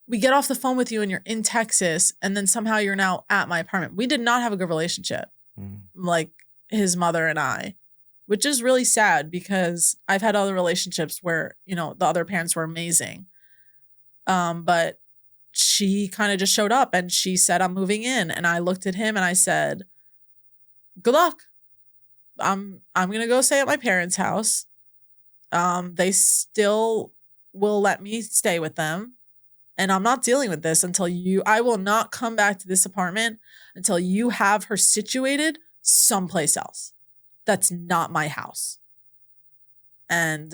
we get off the phone with you and you're in Texas and then somehow you're now at my apartment. We did not have a good relationship, like his mother and I, which is really sad because I've had other relationships where, you know, the other parents were amazing. But she kind of just showed up and she said, "I'm moving in." And I looked at him and I said, "Good luck. I'm going to go stay at my parents' house. They still will let me stay with them. And I'm not dealing with this until I will not come back to this apartment until you have her situated someplace else. That's not my house." And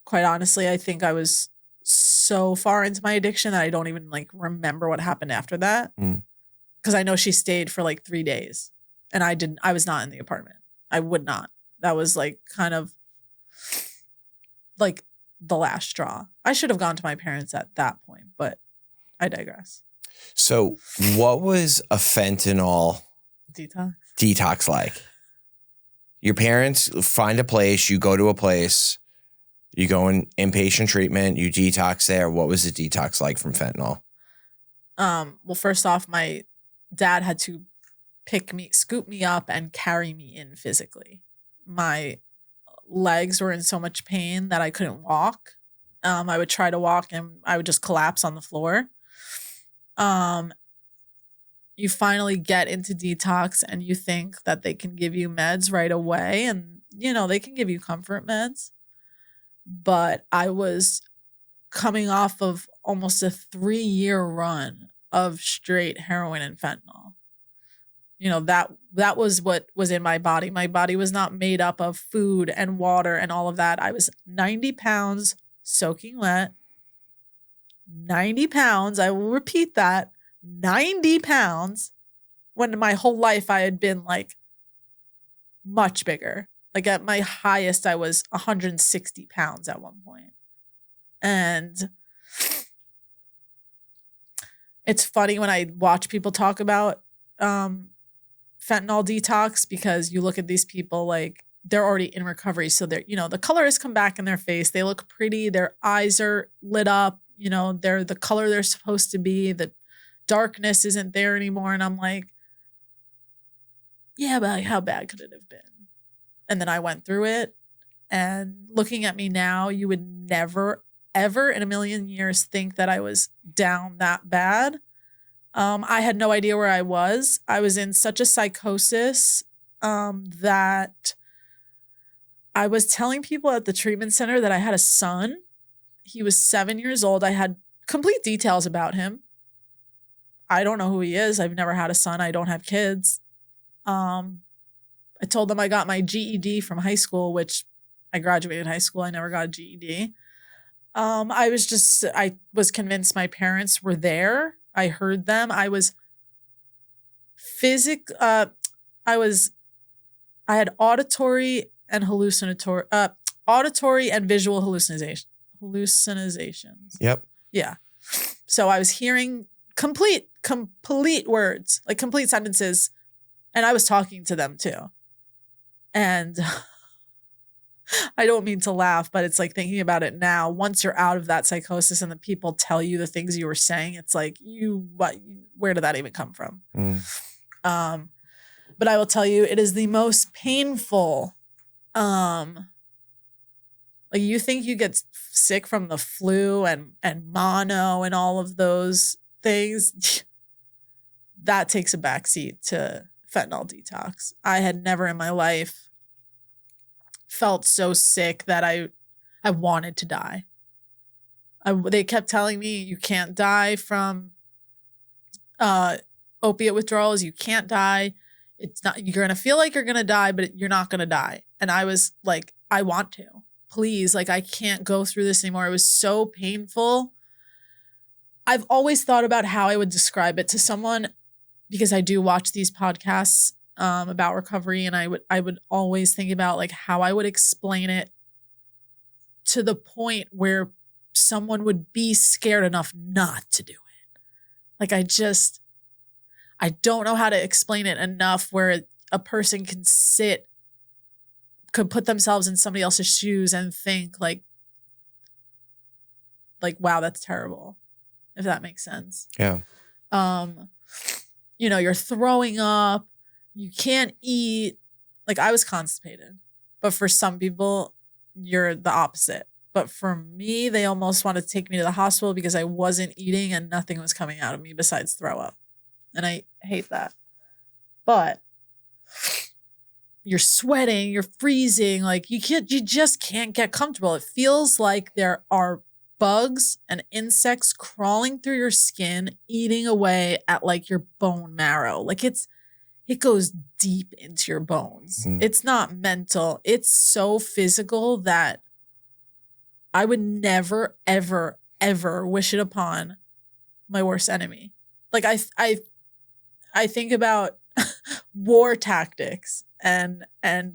quite honestly, I think I was so far into my addiction that I don't even like remember what happened after that. Because I know she stayed for like 3 days and I was not in the apartment. I would not. That was like kind of like the last straw. I should have gone to my parents at that point, but I digress. So what was a fentanyl detox like? Your parents find a place, you go to a place, you go in inpatient treatment, you detox there. What was the detox like from fentanyl? Well, first off, my dad had to scoop me up and carry me in physically. My legs were in so much pain that I couldn't walk. I would try to walk and I would just collapse on the floor. You finally get into detox and you think that they can give you meds right away. And, you know, they can give you comfort meds. But I was coming off of almost a 3-year run of straight heroin and fentanyl. You know, that was what was in my body. My body was not made up of food and water and all of that. I was 90 pounds soaking wet. 90 pounds. I will repeat that. 90 pounds when my whole life I had been like much bigger. Like at my highest, I was 160 pounds at one point. And it's funny when I watch people talk about fentanyl detox because you look at these people like they're already in recovery. So they're, you know, the color has come back in their face. They look pretty. Their eyes are lit up. You know, they're the color they're supposed to be. The darkness isn't there anymore. And I'm like, yeah, but how bad could it have been? And then I went through it. And looking at me now, you would never, ever in a million years think that I was down that bad. I had no idea where I was. I was in such a psychosis that I was telling people at the treatment center that I had a son. He was 7 years old. I had complete details about him. I don't know who he is. I've never had a son. I don't have kids. I told them I got my GED from high school, which I graduated high school. I never got a GED. I was convinced my parents were there. I heard them. I had auditory and visual hallucinations. Yep. Yeah. So I was hearing complete words, like complete sentences. And I was talking to them too. And I don't mean to laugh, but it's like thinking about it now, once you're out of that psychosis and the people tell you the things you were saying, it's like, where did that even come from? But I will tell you, it is the most painful. Like you think you get sick from the flu and mono and all of those things. that takes a backseat to fentanyl detox. I had never in my life felt so sick that I wanted to die. They kept telling me you can't die from opiate withdrawals. You can't die. It's not, you're going to feel like you're going to die, but you're not going to die. And I was like, I want to. Please, like, I can't go through this anymore. It was so painful. I've always thought about how I would describe it to someone because I do watch these podcasts about recovery, and I would always think about like how I would explain it to the point where someone would be scared enough not to do it. Like I don't know how to explain it enough where a person could put themselves in somebody else's shoes and think like, wow, that's terrible. If that makes sense. Yeah. You're throwing up, you can't eat. Like, I was constipated, but for some people you're the opposite. But for me, they almost wanted to take me to the hospital because I wasn't eating and nothing was coming out of me besides throw up. And I hate that. But you're sweating, you're freezing, like you just can't get comfortable. It feels like there are bugs and insects crawling through your skin, eating away at like your bone marrow. Like it goes deep into your bones. It's not mental. It's so physical that I would never, ever, ever wish it upon my worst enemy. Like I think about war tactics and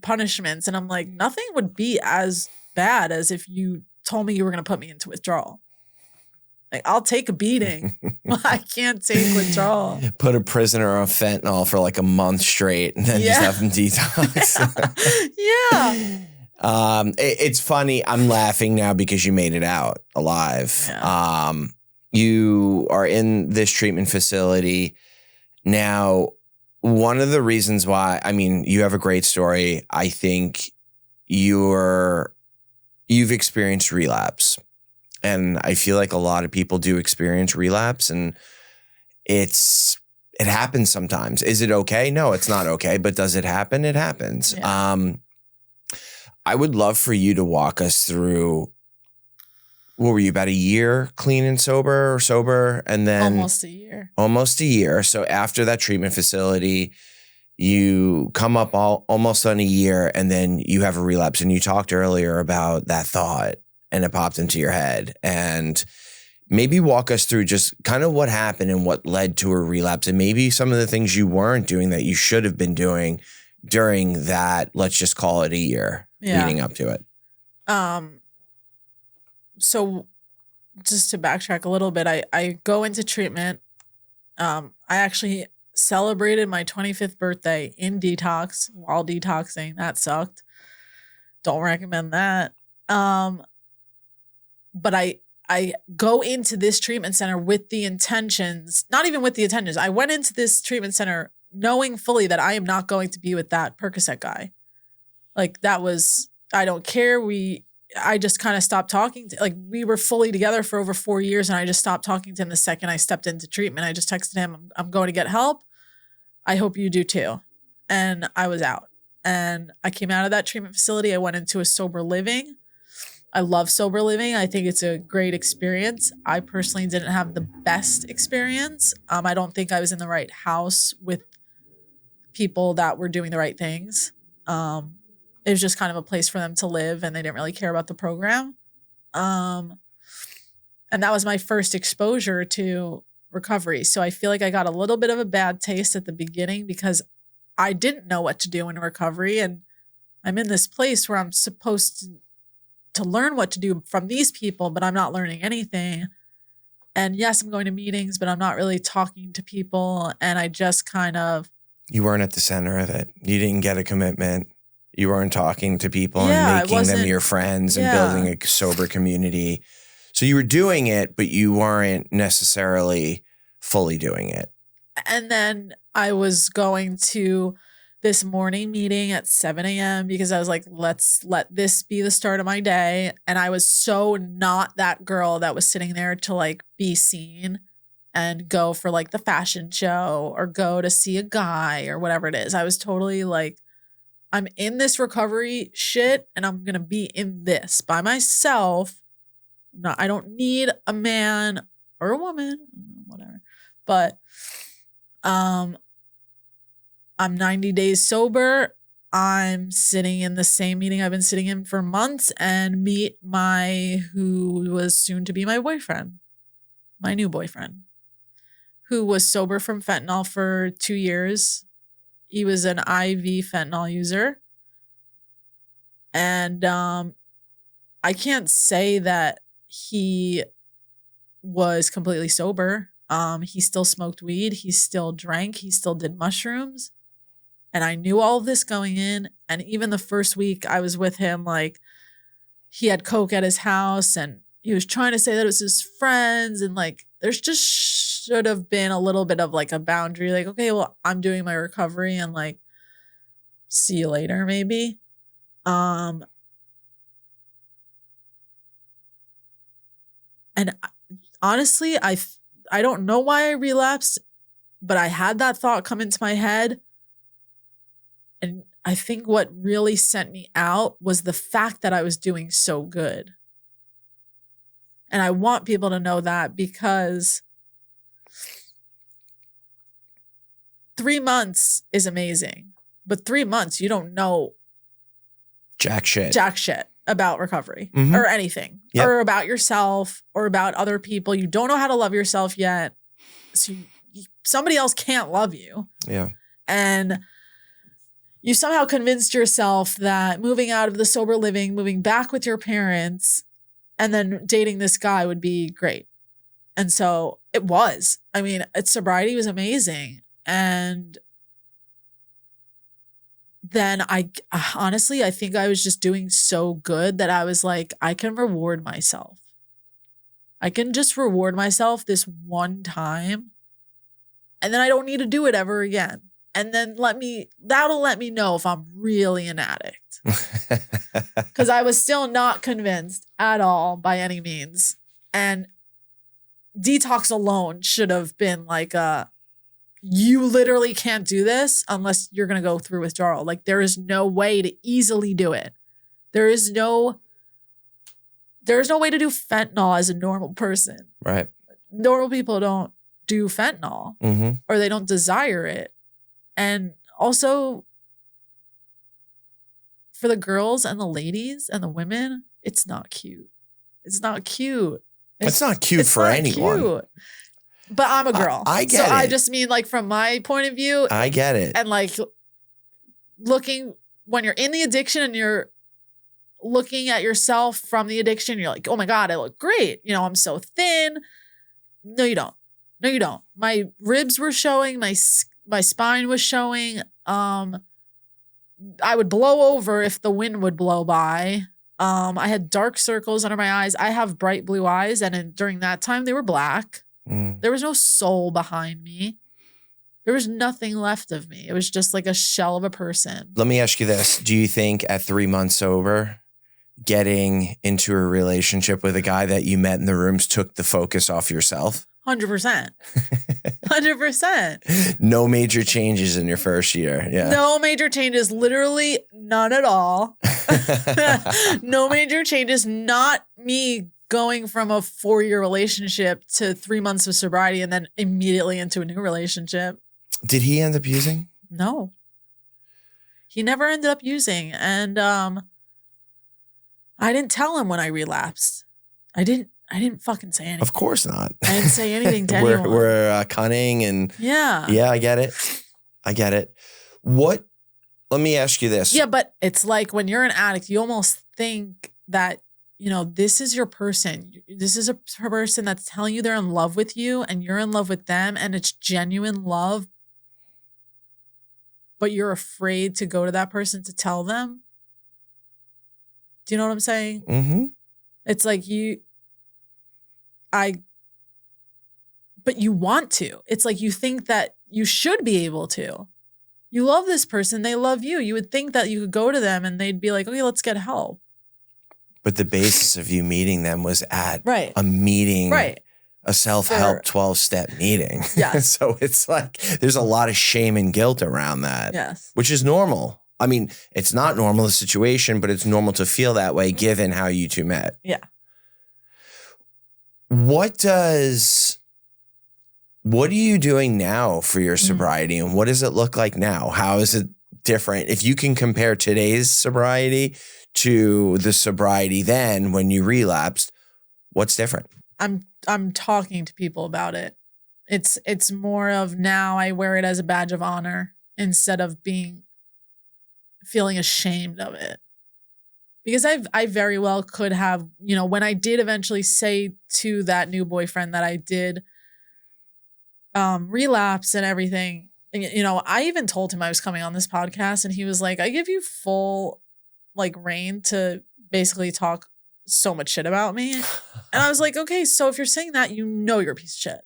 punishments, and I'm like, nothing would be as bad as if you told me you were going to put me into withdrawal. Like, I'll take a beating. I can't take withdrawal. Put a prisoner on fentanyl for like a month straight and then just have them detox. Yeah. It's funny. I'm laughing now because you made it out alive. Yeah. You are in this treatment facility. Now, one of the reasons why, I mean, you have a great story. I think you've experienced relapse. And I feel like a lot of people do experience relapse, and it happens sometimes. Is it okay? No, it's not okay. But does it happen? It happens. Yeah. I would love for you to walk us through, what were you, about a year clean and sober? And then almost a year. So after that treatment facility, you come up almost on a year, and then you have a relapse. And you talked earlier about that thought, and it popped into your head. And maybe walk us through just kind of what happened and what led to a relapse, and maybe some of the things you weren't doing that you should have been doing during that, let's just call it a year leading up to it. So just to backtrack a little bit, I go into treatment. I actually celebrated my 25th birthday in detox while detoxing. That sucked. Don't recommend that. But I go into this treatment center with the intentions, not even with the intentions. I went into this treatment center knowing fully that I am not going to be with that Percocet guy. Like, that was, I don't care. I just kind of stopped talking to, like, we were fully together for over 4 years, and I just stopped talking to him the second I stepped into treatment. I just texted him, I'm going to get help. I hope you do too. And I was out. And I came out of that treatment facility. I went into a sober living. I love sober living. I think it's a great experience. I personally didn't have the best experience. I don't think I was in the right house with people that were doing the right things. It was just kind of a place for them to live, and they didn't really care about the program. And that was my first exposure to recovery. So I feel like I got a little bit of a bad taste at the beginning because I didn't know what to do in recovery. And I'm in this place where I'm supposed to learn what to do from these people, but I'm not learning anything. And yes, I'm going to meetings, but I'm not really talking to people. And I just kind of... You weren't at the center of it. You didn't get a commitment. You weren't talking to people and making them your friends and building a sober community. So you were doing it, but you weren't necessarily fully doing it. And then I was going to this morning meeting at 7 a.m. because I was like, let's let this be the start of my day. And I was so not that girl that was sitting there to like be seen and go for like the fashion show or go to see a guy or whatever it is. I was totally like, I'm in this recovery shit and I'm going to be in this by myself. No, I don't need a man or a woman, whatever. But I'm 90 days sober. I'm sitting in the same meeting I've been sitting in for months and meet who was soon to be my boyfriend, my new boyfriend, who was sober from fentanyl for 2 years. He was an IV fentanyl user. And I can't say that he was completely sober. He still smoked weed. He still drank. He still did mushrooms. And I knew all of this going in. And even the first week I was with him, like he had coke at his house and he was trying to say that it was his friends. And like, there's just should have been a little bit of like a boundary. Like, okay, well, I'm doing my recovery and like, see you later, maybe. And honestly, I don't know why I relapsed, but I had that thought come into my head. And I think what really sent me out was the fact that I was doing so good. And I want people to know that because 3 months is amazing, but 3 months, you don't know jack shit about recovery or anything or about yourself or about other people. You don't know how to love yourself yet. So somebody else can't love you. Yeah. And you somehow convinced yourself that moving out of the sober living, moving back with your parents, and then dating this guy would be great. And so it was. I mean, sobriety was amazing. And then I honestly, I think I was just doing so good that I was like, I can reward myself. I can just reward myself this one time. And then I don't need to do it ever again. And then that'll let me know if I'm really an addict. Because I was still not convinced at all by any means. And Detox alone should have been like you literally can't do this unless you're going to go through withdrawal. Like there is no way to easily do it. There is no way to do fentanyl as a normal person. Right. Normal people don't do fentanyl or they don't desire it. And also for the girls and the ladies and the women, it's not cute. It's not cute. It's not cute for anyone. Cute. But I'm a girl. I get it. I just mean like from my point of view. I get it. And like looking when you're in the addiction and you're looking at yourself from the addiction, you're like, oh my God, I look great. You know, I'm so thin. No, you don't. No, you don't. My ribs were showing. My spine was showing. I would blow over if the wind would blow by. I had dark circles under my eyes. I have bright blue eyes. And during that time, they were black. There was no soul behind me. There was nothing left of me. It was just like a shell of a person. Let me ask you this. Do you think at 3 months sober, getting into a relationship with a guy that you met in the rooms took the focus off yourself? 100%. 100%. No major changes in your first year. Yeah. No major changes. Literally none at all. No major changes. Not me going from a 4-year relationship to 3 months of sobriety and then immediately into a new relationship. Did he end up using? No. He never ended up using. And I didn't tell him when I relapsed. I didn't fucking say anything. Of course not. I didn't say anything to anyone. We're cunning and yeah. Yeah, I get it. Let me ask you this. Yeah, but it's like when you're an addict, you almost think that, you know, this is your person. This is a person that's telling you they're in love with you and you're in love with them and it's genuine love. But you're afraid to go to that person to tell them. Do you know what I'm saying? Mm-hmm. It's like but you want to. It's like you think that you should be able to. You love this person. They love you. You would think that you could go to them and they'd be like, okay, let's get help. But the basis of you meeting them was at right. a meeting. Right. a self-help 12-step meeting. Yes. So it's like there's a lot of shame and guilt around that. Yes. Which is normal. I mean, it's not normal, the situation, but it's normal to feel that way given how you two met. Yeah. What are you doing now for your sobriety, and what does it look like now? How is it different? If you can compare today's sobriety to the sobriety then when you relapsed, what's different? I'm talking to people about it. It's more of now I wear it as a badge of honor instead of feeling ashamed of it. Because I very well could have, when I did eventually say to that new boyfriend that I did relapse and everything, I even told him I was coming on this podcast, and he was like, I give you full reign to basically talk so much shit about me. And I was like, okay, so if you're saying that, you're a piece of shit.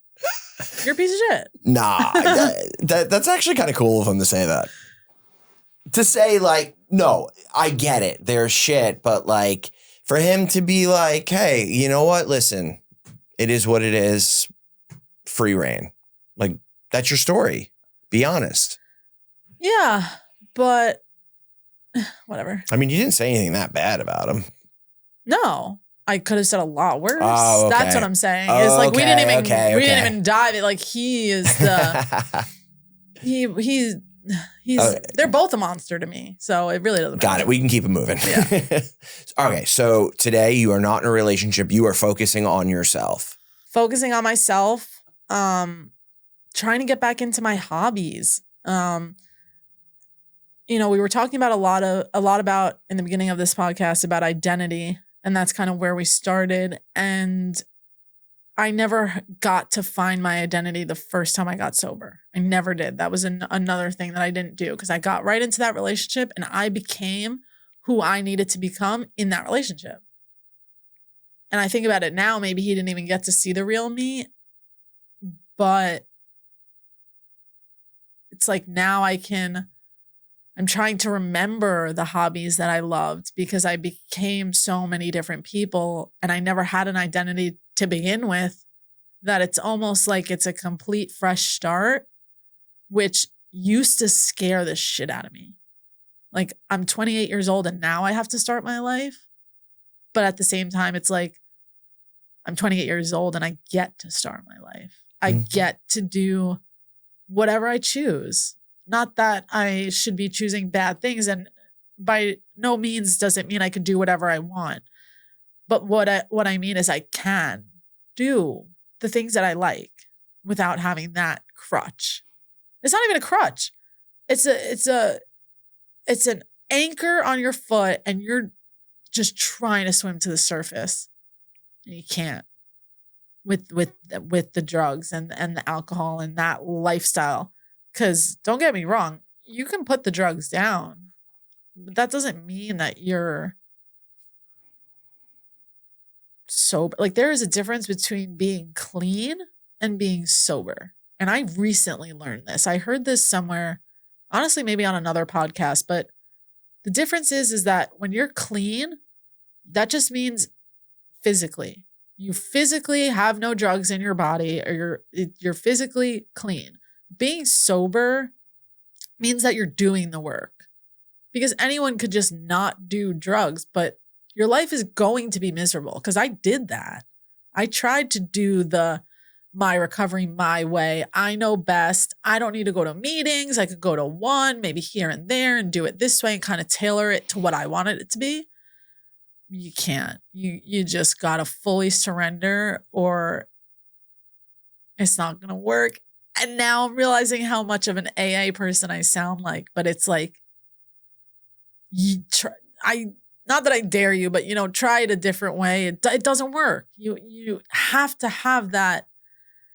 You're a piece of shit. Nah, that's actually kind of cool of him to say that. To say no, I get it. They're shit. But for him to be like, hey, you know what? Listen, it is what it is. Free reign. That's your story. Be honest. Yeah, but whatever. I mean, you didn't say anything that bad about him. No, I could have said a lot worse. Oh, okay. That's what I'm saying. It's we didn't even dive it. He is the he's they're both a monster to me. So it really doesn't matter. Got it. We can keep it moving. Yeah. Okay. So today you are not in a relationship. You are focusing on yourself. Focusing on myself. Trying to get back into my hobbies. We were talking about a lot about in the beginning of this podcast about identity, and that's kind of where we started. And I never got to find my identity the first time I got sober. I never did. That was another thing that I didn't do, because I got right into that relationship and I became who I needed to become in that relationship. And I think about it now, maybe he didn't even get to see the real me, but it's now I'm trying to remember the hobbies that I loved, because I became so many different people and I never had an identity to begin with, that it's almost like it's a complete fresh start, which used to scare the shit out of me. I'm 28 years old and now I have to start my life. But at the same time, it's I'm 28 years old and I get to start my life. I get to do whatever I choose. Not that I should be choosing bad things, and by no means does it mean I could do whatever I want. But what I mean is I can do the things that I like without having that crutch. It's not even a crutch. It's an anchor on your foot, and you're just trying to swim to the surface. And you can't with the drugs and the alcohol and that lifestyle. Because don't get me wrong, you can put the drugs down, but that doesn't mean that you're sober. There is a difference between being clean and being sober. And I recently learned this. I heard this somewhere, honestly, maybe on another podcast, but the difference is that when you're clean, that just means physically. You physically have no drugs in your body, or you're physically clean. Being sober means that you're doing the work, because anyone could just not do drugs, but your life is going to be miserable. Because I did that. I tried to do my recovery my way. I know best. I don't need to go to meetings. I could go to one, maybe here and there, and do it this way and kind of tailor it to what I wanted it to be. You can't. You just gotta fully surrender, or it's not gonna work. And now I'm realizing how much of an AA person I sound like, but it's not that I dare you, but try it a different way. It doesn't work. You have to have that.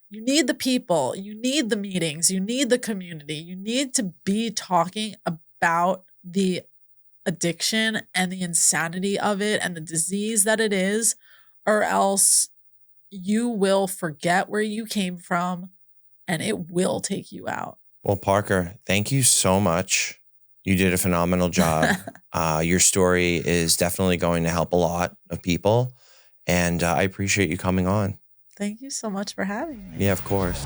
You need the people, you need the meetings, you need the community, you need to be talking about the addiction and the insanity of it and the disease that it is, or else you will forget where you came from and it will take you out. Well, Parker, thank you so much. You did a phenomenal job. Your story is definitely going to help a lot of people, and I appreciate you coming on. Thank you so much for having me. Yeah, of course.